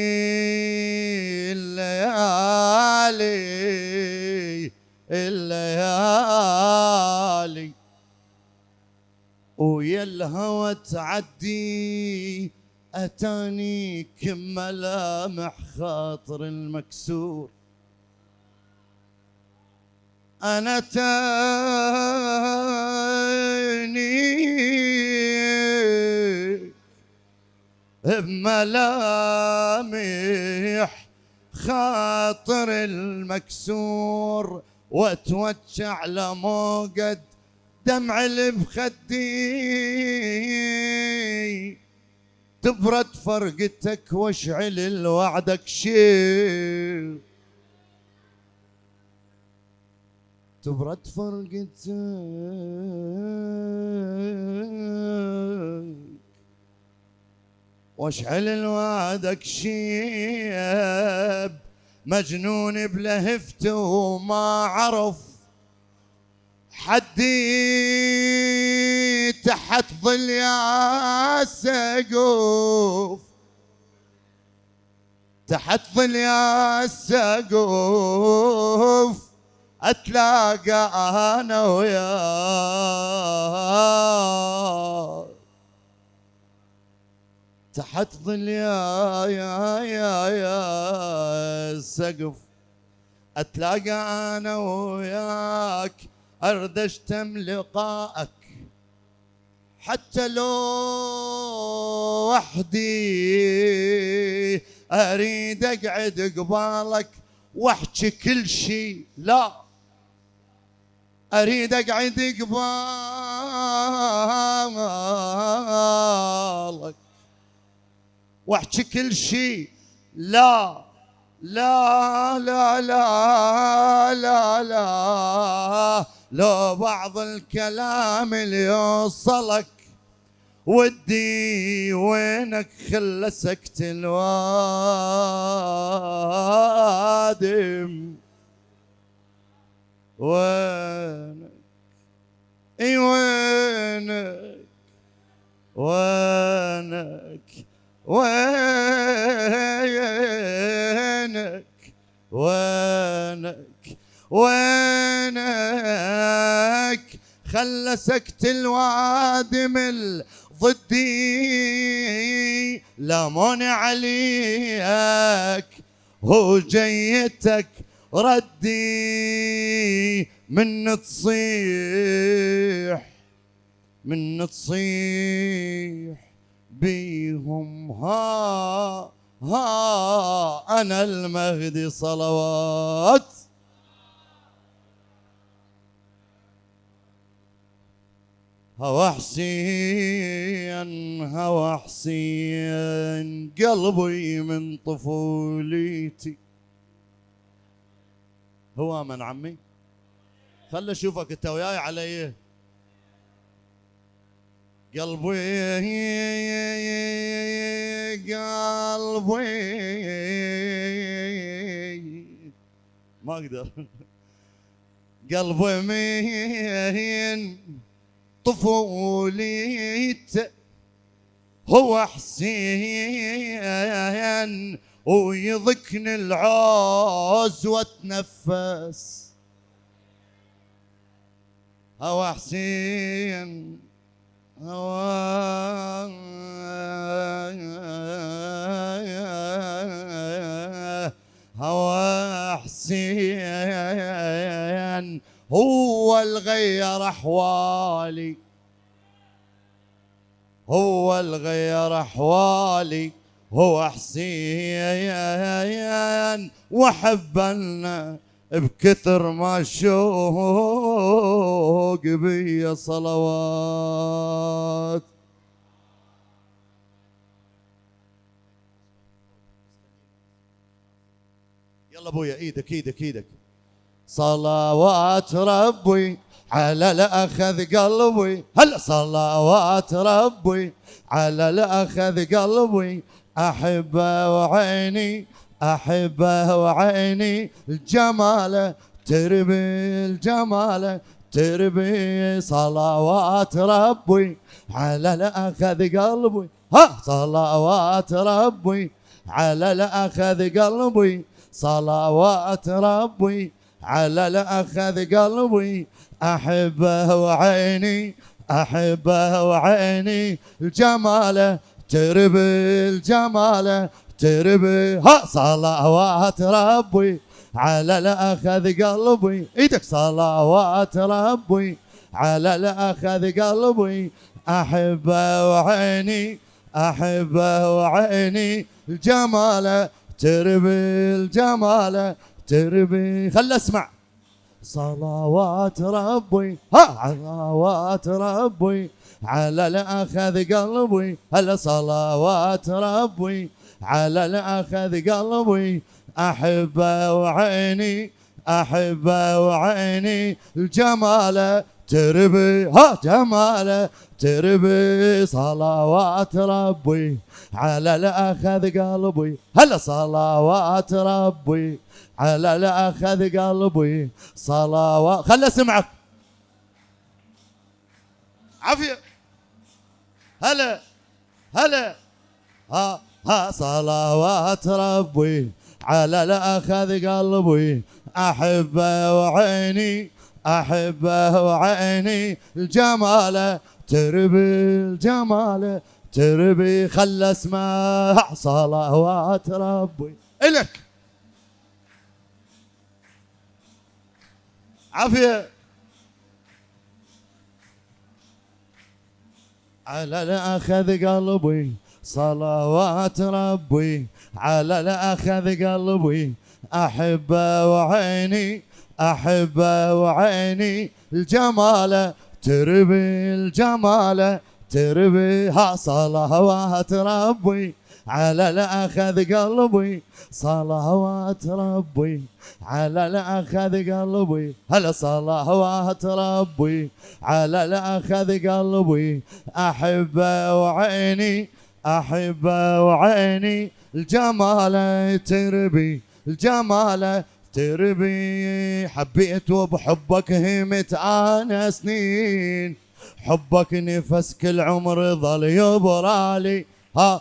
ويا الهوى تعدي، أتاني كملامح خاطر المكسور، أنا تاني بملامح خاطر المكسور، واتوجع لموقد دمع اللي بخدي، تبرد فرقتك واشعل الوعدك شيل، تبرد فرقتك واشعل الوعدك شيب، مجنون بلهفته وما عرف حدي، تحت ظل يا سقوف، تحت ظل يا سقوف، اتلاقى انا وياك تحت ظل يا السقف، اتلاقى انا وياك ارد اشتم لقائك، حتى لو وحدي اريد اقعد قبالك واحكي كل شي، لا اريد اقعد قبالك واحكي كل شي، لا لا لا لا لا لا لو بعض الكلام اللي يوصلك ودي وينك خلى سكت الوادم، وينك اي وينك وينك وينك وينك وينك خلى سكت الوادم ضدي لامون عليك هو جيتك ردي من تصيح بيهم ها أنا المهدي صلوات. هوى حسين قلبي من طفوليتي. هو من عمي خل اشوفك انت وياي علي. قلبي ما اقدر. قلبي من طفوليته هو حسين ويضكني العوز واتنفس. هو حسين هو حسين هو الغير احوالي، هو الغير احوالي، هو حسين وحبنا بكثر ما شوق بي صلوات. يلا ابويا ايدك ايدك ايدك. صلوات ربي على الأخذ قلبي، هلا صلوات ربي على الأخذ قلبي، أحبه وعيني أحبه وعيني الجمال تربي الجمال تربي. صلوات ربي على الأخذ قلبي، ها صلوات ربي على الأخذ قلبي، صلوات ربي على الأخذ قلبي، أحبه وعيني أحبه وعيني الجمال تربي الجمال تربي. ها صلوات ربي على الأخذ قلبي، ايدك. صلوات ربي على الأخذ قلبي، أحبه وعيني أحبه وعيني الجمال تربي الجمال تربي. خل اسمع. صلوات ربي ها صلوات ربي على الأخذ قلبي، هلا صلوات ربي على الأخذ قلبي، أحبه وعيني أحبه وعيني الجمال تربي. ها جمال تربي. صلوات ربي على الأخذ قلبي، هلا صلوات ربي على الأخذ قلبي، صلوات. خل اسمعك. عافية. هلا هلا. ها صلوات ربي على الأخذ قلبي، أحبه وعيني أحبه وعيني الجمال تربي الجمال تربي خل اسمع صلوات ربي إلك عافية. على الأخذ قلبي صلوات ربي على الأخذ قلبي أحبه وعيني أحبه وعيني الجمال تربي الجمال تربيها صلوات ربي على الأخذ قلبي صلوات ربي على الأخذ قلبي هلا صلوات ربي على الأخذ قلبي أحبه وعيني أحبه وعيني الجمال تربي الجمال تربي حبيت وبحبك همت أنا سنين حبك نفس كل عمر ظل يبرالي ها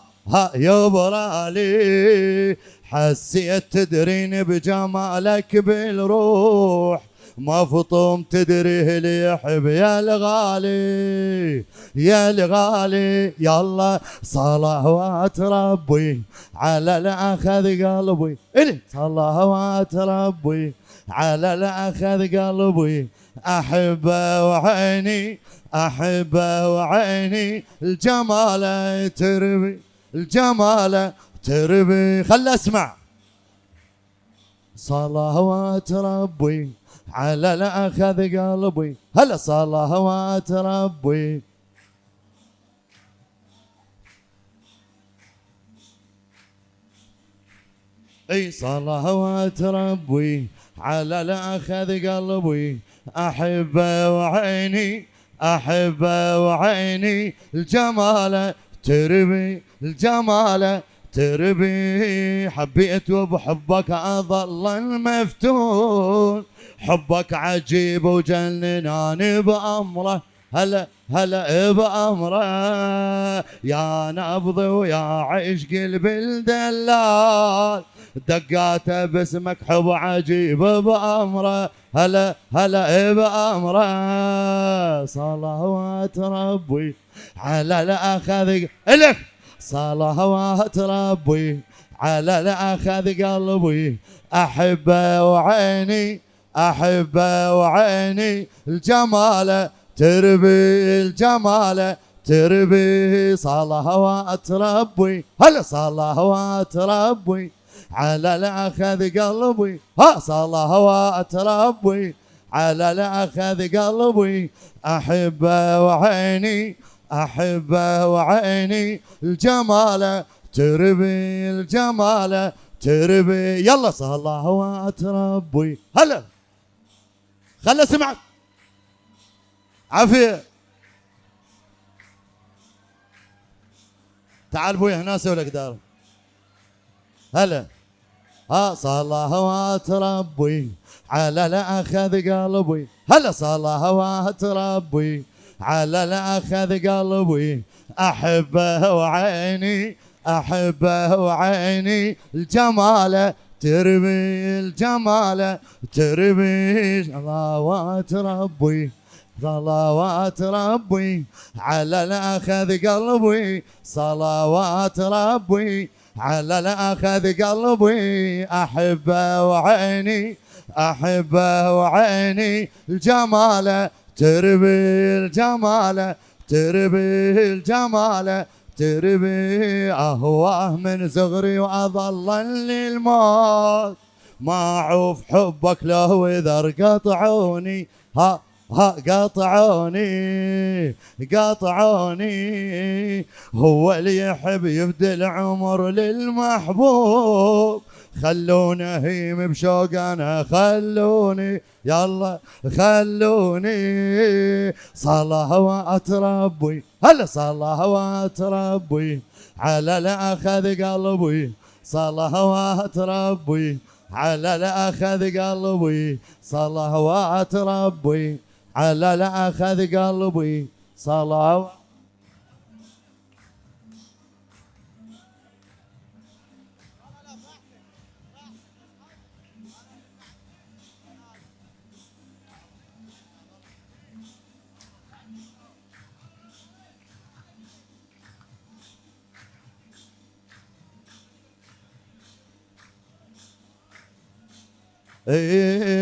يبرالي حسيت تدرين بجمالك بالروح ما فطوم تدري اللي يحب يا الغالي يا الغالي يلا صلوات ربي على الأخذ قلبي إلي صلوات ربي على الأخذ قلبي أحبه وعيني أحبه وعيني الجمال تربي الجمال تربي خل أسمع صلوات ربي على الأخذ قلبي هلا صلوات ربي اي صلوات ربي على الأخذ قلبي أحبه وعيني أحبه وعيني الجمال تربي الجمال تربي حبيت وبحبك أظل المفتون حبك عجيب وجنناني بأمره هلا هلا بأمره يا نبضي ويا عشق بالدلال دقاته باسمك حب عجيب بأمره هلا هلا بأمره صلوات ربي على الأخذ إلك صلوات ربي على الأخذ قلبي أحبه وعيني أحبه وعيني الجمال تربي الجمال تربي صلوات ربي هلا صلوات ربي على الأخذ قلبي ها صلوات ربي على الأخذ قلبي أحبه وعيني أحبه وعيني الجمال تربي الجمال تربي يلا صلوات ربي هلا خلنا سمعك عافية تعال بوي هنا سوي لك دار هلا ها صلوات ربي على الأخذ قلبي هلا صلوات ربي على الأخذ قلبي أحبه وعيني أحبه وعيني الجمال تربي الجمال تربي صلوات ربي صلوات ربي على الأخذ قلبي صلوات ربي على الأخذ قلبي أحبه وعيني أحبه وعيني الجمال تربي الجمال تربي الجمال تربي أهواه من صغري وأظلني الموت ما أعوف حبك له إذا قطعوني ها قطعوني قطعوني هو اللي يحب يفدي العمر للمحبوب خلوني هيم بشوق انا خلوني يلا خلوني صلوات ربي هلا صلوات ربي على الأخذ قلبي صلوات ربي على الأخذ قلبي صلوات ربي على الأخذ قلبي صلوات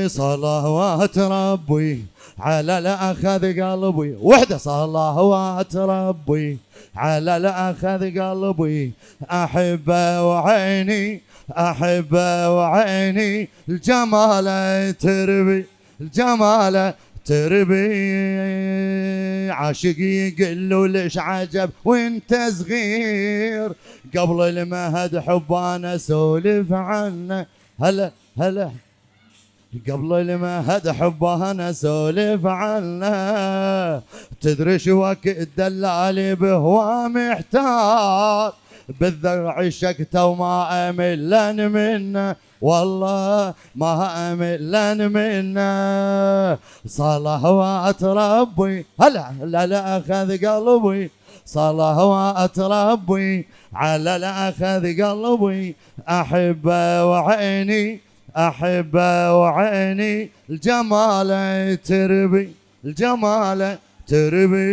صلوات ربي على الأخذ قلبي، وحدة صلوات ربي على الأخذ قلبي، أحبه وعيني أحبه وعيني، الجمال تربي الجمال تربي، عاشق يقلوا ليش عجب وانت صغير، قبل المهد حب انا اسولف عنه، هلا هلا قبل المهد حب انا اسولف عنه، تدري شو وقت دلالي بهوا محتار، بالذرع شكته وما املن منه، والله ما املن منه، صلوات ربي هلا لا اخذ قلبي، صلوات ربي على الاخذ قلبي، احبه وعيني احبه وعيني، الجمال تربي الجمال تربي،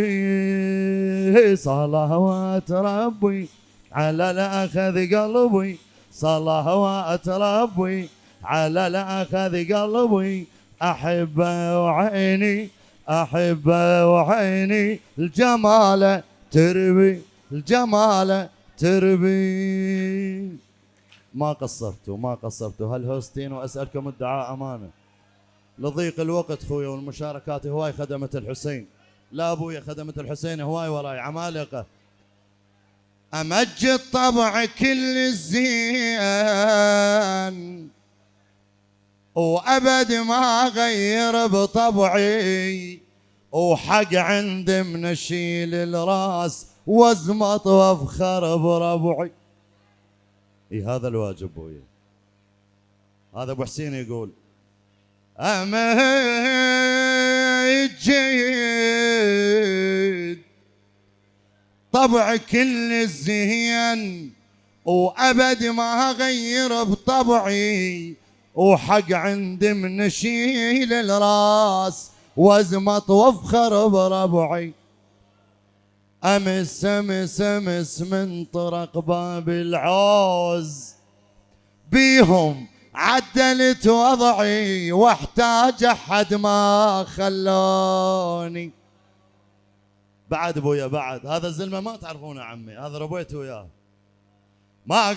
صلوات ربي على الاخذ قلبي، صلوات ربي على الاخذ قلبي، احبه وعيني احبه وعيني، الجمال تربي الجمال تربي. ما قصرتوا هالهوستين، واسالكم الدعاء امانه، لضيق الوقت خويا والمشاركات هواي خدمه الحسين، لا ابويا خدمه الحسين هواي وراي عمالقه، امجد طبع كل الزين وابد ما اغير بطبعي، وحق عندي من اشيل الراس وازمط وافخر بربعي. هذا الواجب بويا، هذا ابو حسين يقول امجد طبع كل الزين وابد ما اغير بطبعي، وحق عندي من اشيل الراس وازمط وافخر بربعي، امس امس امس من طرق باب العوز بيهم عدلت وضعي، واحتاج احد ما خلوني. بعد ابويا بعد، هذا الزلمه ما تعرفونه عمي، هذا ربيت وياه. ما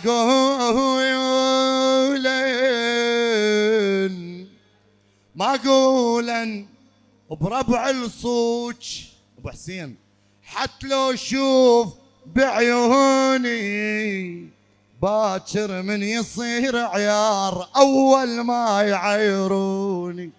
قولن بربع الصوج ابو حسين، حتى لو شوف بعيوني باكر من يصير عيار اول ما يعيروني.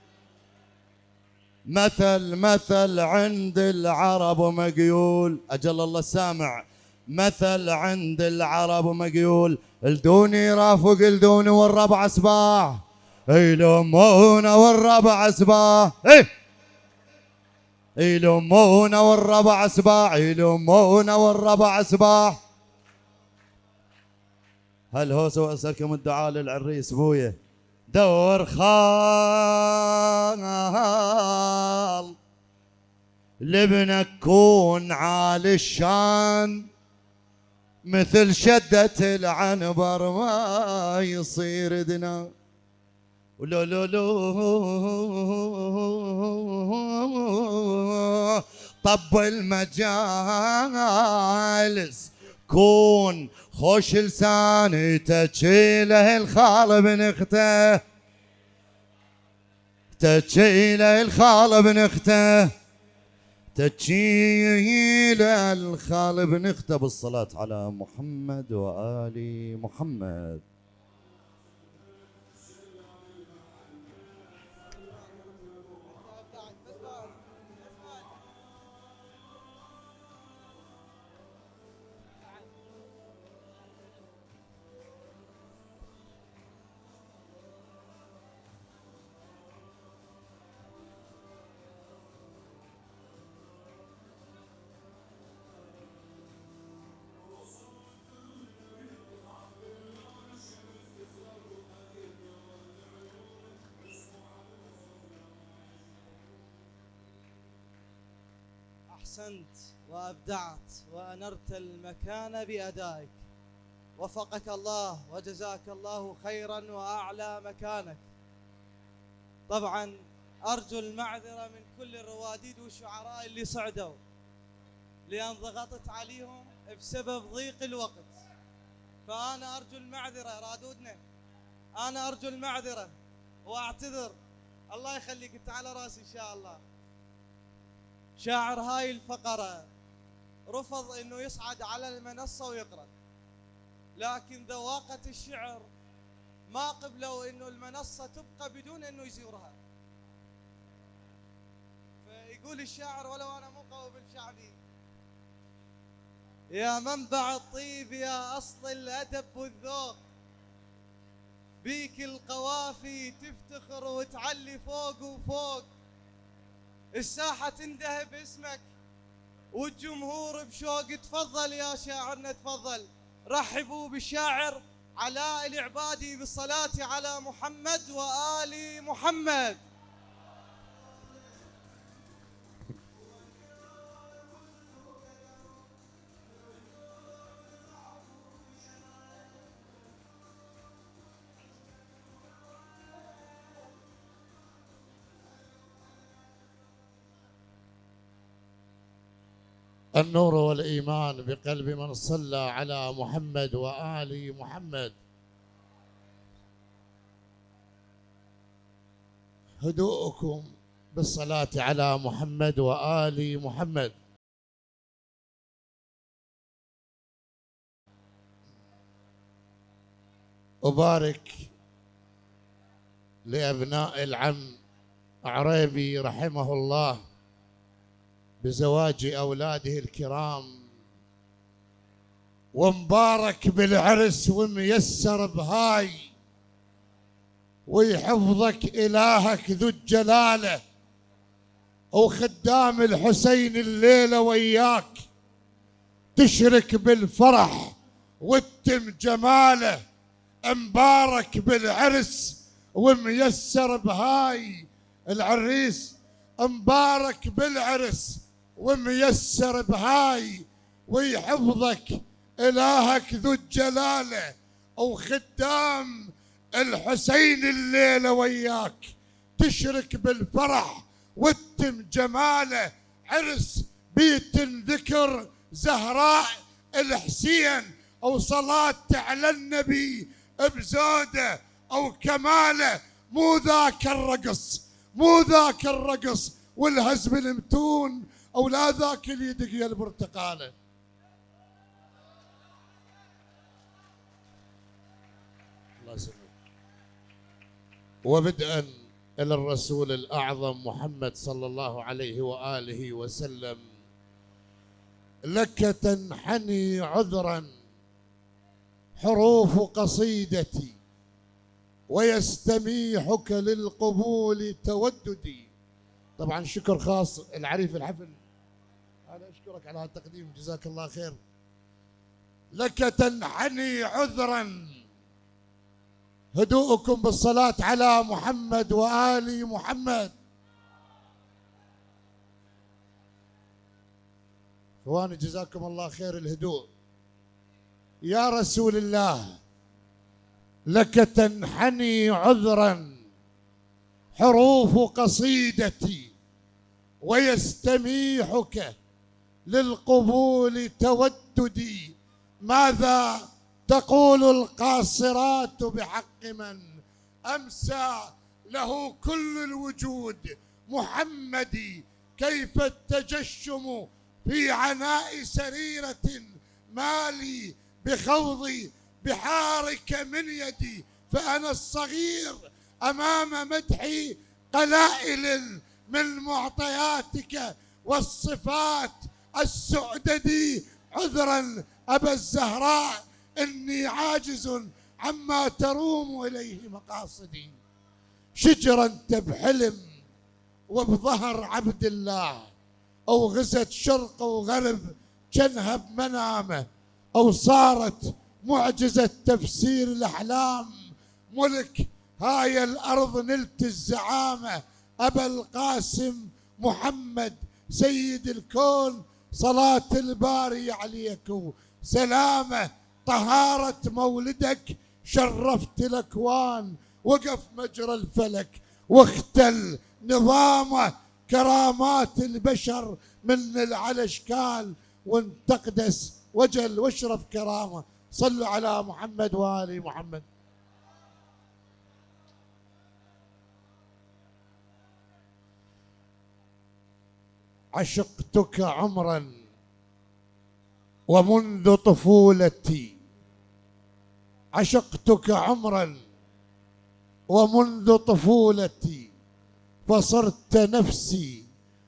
مثل عند العرب مقيول، اجل الله سامع، مثل عند العرب مقيول، الدوني رافق الدوني والربع سباح، يلمونا والربع سباح، يلمونا والربع سباح، يلمونا والربع سباح. هل هو سوى اسالكم الدعاء للعريس بويا، دور خال لابنك كون عالي الشان، مثل شدة العنبر ما يصير دنا، ولو لو لو طب المجالس كون خوش لساني، تجيله الخال بن اخته، تجيله الخال بن اخته، تجيله الخال بن اخته، بالصلاة على محمد وآل محمد. أحسنت وأبدعت وأنرت المكان بأدائك، وفقك الله وجزاك الله خيرا وأعلى مكانك. طبعا أرجو المعذرة من كل الرواديد والشعراء اللي صعدوا، لأن ضغطت عليهم بسبب ضيق الوقت، فأنا أرجو المعذرة رادودنا، أنا أرجو المعذرة وأعتذر. الله يخليك، أنت على راسي إن شاء الله. شاعر هاي الفقرة رفض إنه يصعد على المنصة ويقرأ، لكن ذواقة الشعر ما قبلوا إنه المنصة تبقى بدون إنه يزورها. فيقول الشاعر ولو أنا مو قوي بالشعبي: يا منبع الطيب يا أصل الأدب والذوق، بيك القوافي تفتخر وتعلي فوق وفوق، الساحة تنده باسمك والجمهور بشوق. تفضل يا شاعرنا تفضل. رحبوا بالشاعر علاء العبادي بالصلاة على محمد وآل محمد. النور والإيمان بقلب من صلى على محمد وآل محمد. هدوءكم بالصلاة على محمد وآل محمد. أبارك لأبناء العم عريبي رحمه الله بزواج أولاده الكرام، ومبارك بالعرس وميسر بهاي، ويحفظك إلهك ذو الجلالة، وخدام الحسين الليلة وياك تشرك بالفرح وتتم جماله. مبارك بالعرس وميسر بهاي العريس، مبارك بالعرس وميسر بهاي، ويحفظك إلهك ذو الجلالة، وخدام الحسين الليلة وياك تشرك بالفرح وتتم جماله. عرس بيت ذكر زهراء الحسين، أو صلاة على النبي بزوده أو كماله. مو ذاك الرقص، مو ذاك الرقص والهزم المتون، أو لا ذاك اللي يدق يا البرتقالة. الله يسلمك. وبدءا إلى الرسول الأعظم محمد صلى الله عليه وآله وسلم: لك تنحني عذرا حروف قصيدتي، ويستميحك للقبول توددي. طبعا شكر خاص العريف الحفل، أنا أشكرك على التقديم، جزاك الله خير. لك تنحني عذرا. هدوءكم بالصلاة على محمد وآل محمد. اخواني جزاكم الله خير الهدوء. يا رسول الله، لك تنحني عذرا حروف قصيدتي، ويستميحك للقبول توددي. ماذا تقول القاصرات بحق من أمسى له كل الوجود محمدي؟ كيف التجشم في عناء سريرة مالي بخوض بحارك من يدي؟ فأنا الصغير أمام مدحي قلائل من معطياتك والصفات السعددي. عذرا أبا الزهراء، إني عاجز عما تروم إليه مقاصدي. شجرا أنت بحلم وبظهر عبد الله، أو غزت شرق وغرب جنها بمنامه، أو صارت معجزة تفسير الأحلام. ملك هاي الأرض نلت الزعامة. أبا القاسم محمد سيد الكون، صلاة الباري عليك وسلامه. طهارة مولدك شرفت الأكوان، وقف مجرى الفلك واختل نظامه كرامات البشر من على اشكال، وانتقدس وجل واشرف كرامه. صلوا على محمد وآل محمد. عشقتك عمرا ومنذ طفولتي، عشقتك عمرا ومنذ طفولتي، فصرت نفسي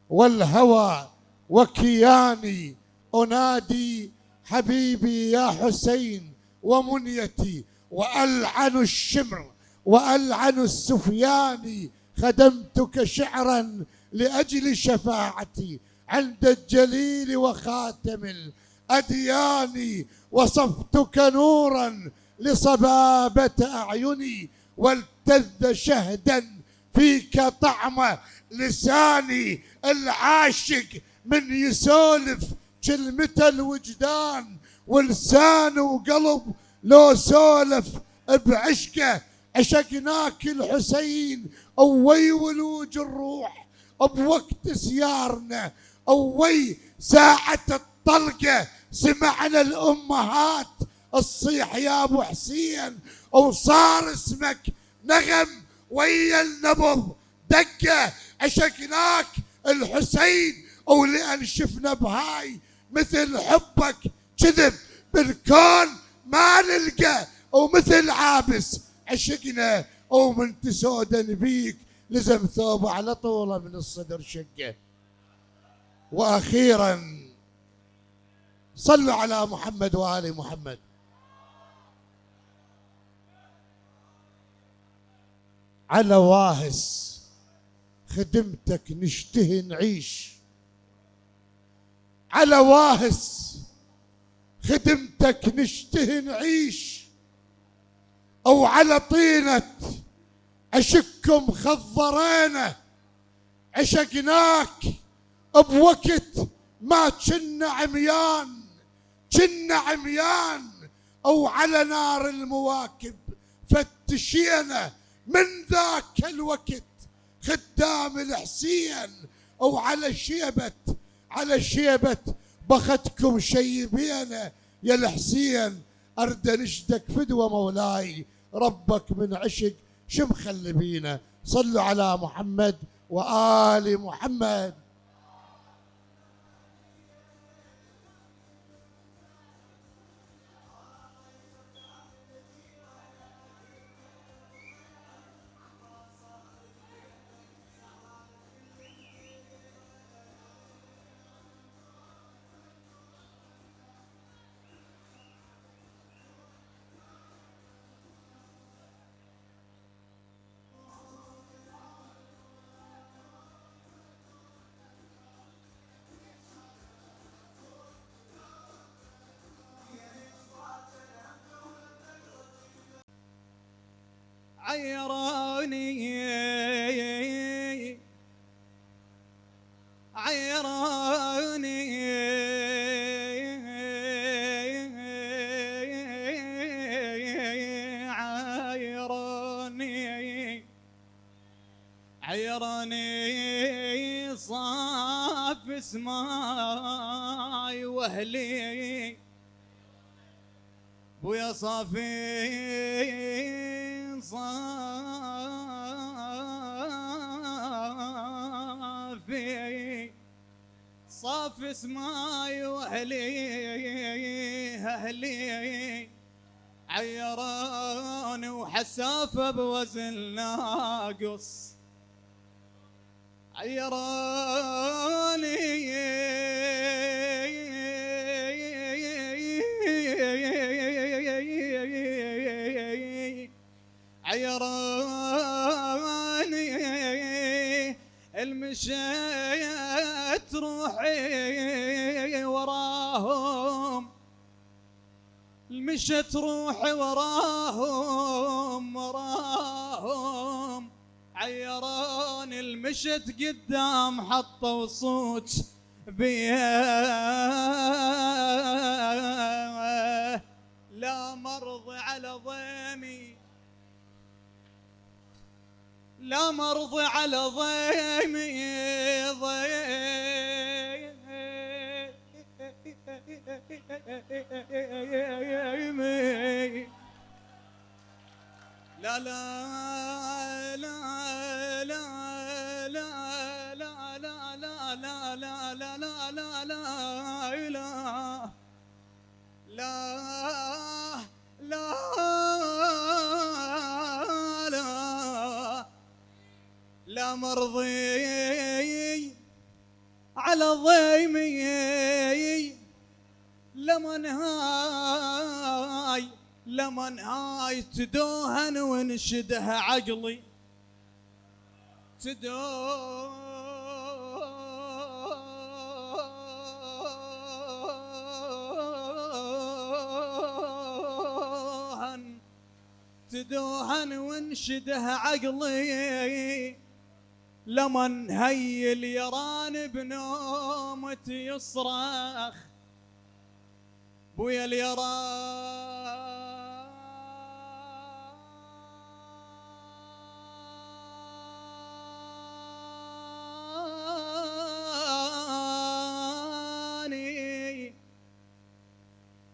والهوى وكياني، أنادي حبيبي يا حسين ومنيتي، وألعن الشمر وألعن السفياني، خدمتك شعرا لأجل شفاعتي عند الجليل وخاتم الأديان، وصفتك نورا لصبابة أعيني، والتذ شهدا فيك طعم لساني. العاشق من يسولف كلمة الوجدان، ولسان وقلب لو سولف بعشقه. عشقناك الحسين أوي ولوج الروح بوقت سيارنا، أوي ساعة الطلقة سمعنا الأمهات الصيح يا أبو حسين، وصار اسمك نغم ويا النبض دقة. عشقناك الحسين ولأن شفنا بهاي مثل حبك كذب بالكون ما نلقى، ومثل عابس عشقنا ومن تسودا بيك لزم ثوبه على طوله من الصدر شقه. وأخيرا صلوا على محمد وآل محمد. على واهس خدمتك نشتهي نعيش، على واهس خدمتك نشتهي نعيش، أو على طينة عشقكم خضرينا. عشقناك بوقت ما كنا عميان، كنا عميان، أو على نار المواكب فتشينا من ذاك الوقت خدام الحسين، أو على شيبة بختكم شيبينا. يا الحسين أرد نشدك فدوة مولاي، ربك من عشق شمخلي بينا. صلوا على محمد وآل محمد. عيراني عيراني عيراني عيراني صاف اسماي واهلي بويا صافي صافي صاف اسماي واهلي اهلي عيراني وحسافه بوزن ناقص عيراني عيراني المشيت روحي وراهم المشيت روحي وراهم عيراني المشت قدام حطوا صوت بيا لا مرض على ضيمي لا مرضي على ضيمي لا لا لا لا لا لا لا لا لا لا لا لا لا لا لا لا لا مرضي على ضيمي لمن هاي تدوهن ونشده عقلي تدوهن ونشده عقلي لمن هي اليران بنومتي يصرخ بويا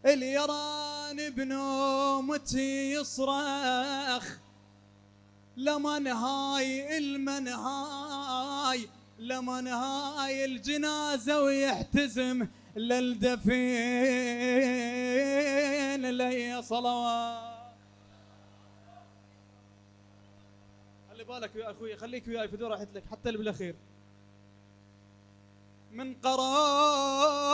اليران بنومتي يصرخ لمن هاي لمن هاي الجنازة ويحتزم للدفين لي صلوات. خلي بالك يا اخوي، خليك وياي في دور راحت لك حتى اللي بالاخير. من قراني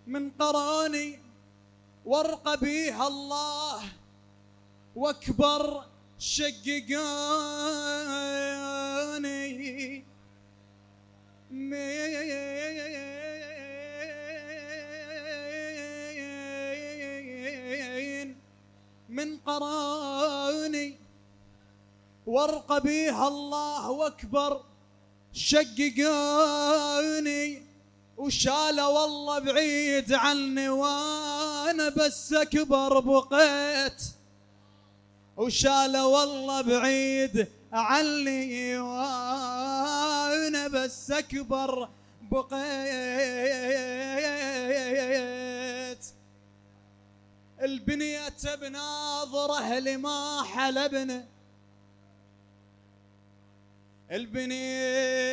من قراني ورقة بيها الله واكبر شققاني من قراني ورقة بيها الله واكبر شققاني وشاله والله بعيد عني وانا بس اكبر بقيت وشاله والله بعيد عني وانا بس اكبر بقيت. البنية بناظره لما حلبنا البنية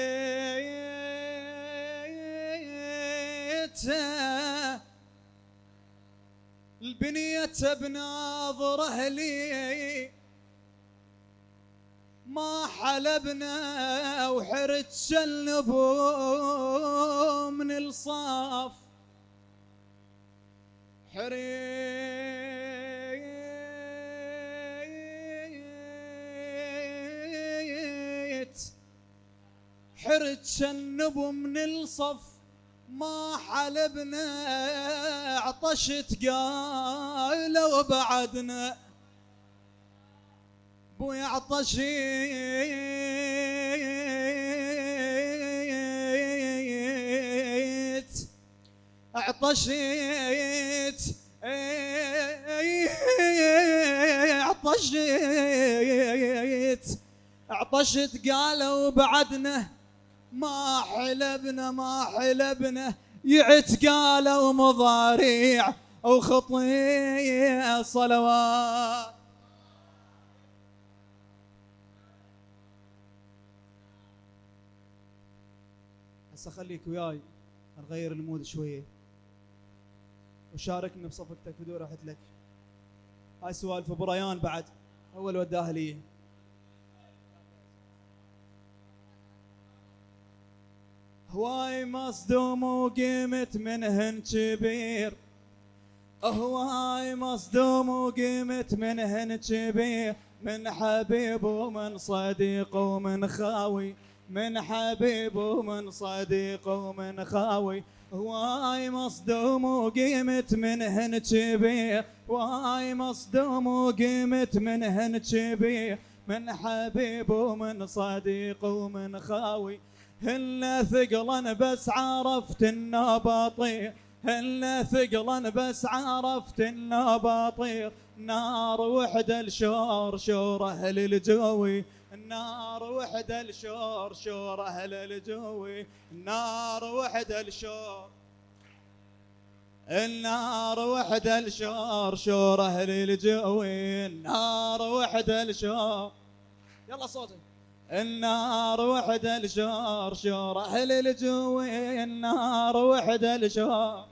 بناظره لي ما حلبنا وحرت شلبو من الصاف حرت شنبو من الصف ما حلبنا عطشت قالوا بعدنا بوي عطشت قالوا بعدنا ما حلبنا يعت قالوا مضاريع وخطية صلوات. هسه خليك وياي نغير المود شويه وشاركنا بصفقتك بدور راحت لك. هاي سوالف بريان بعد اول وداها لي. هواي مصدوم وقيمت منهن كبير هواي مصدوم وقيمت منهن كبير من حبيب ومن صديق ومن خاوي من حبيب ومن صديق ومن خاوي هواي مصدوم وقيمت منهن كبير هواي مصدوم وقيمت منهن كبير من حبيب ومن صديق ومن خاوي. هن ثقلا بس عرفت انه بطير، هن ثقلا بس عرفت انه بطير. نار وحده الشور شور اهل الجوي، النار وحده الشور شور اهل الجوي. النار وحده الشور، النار وحده الشور شور اهل الجوي. النار وحده الشور، يلا صوتي. النار وحده الشور شور اهل الجوي. النار وحده الشور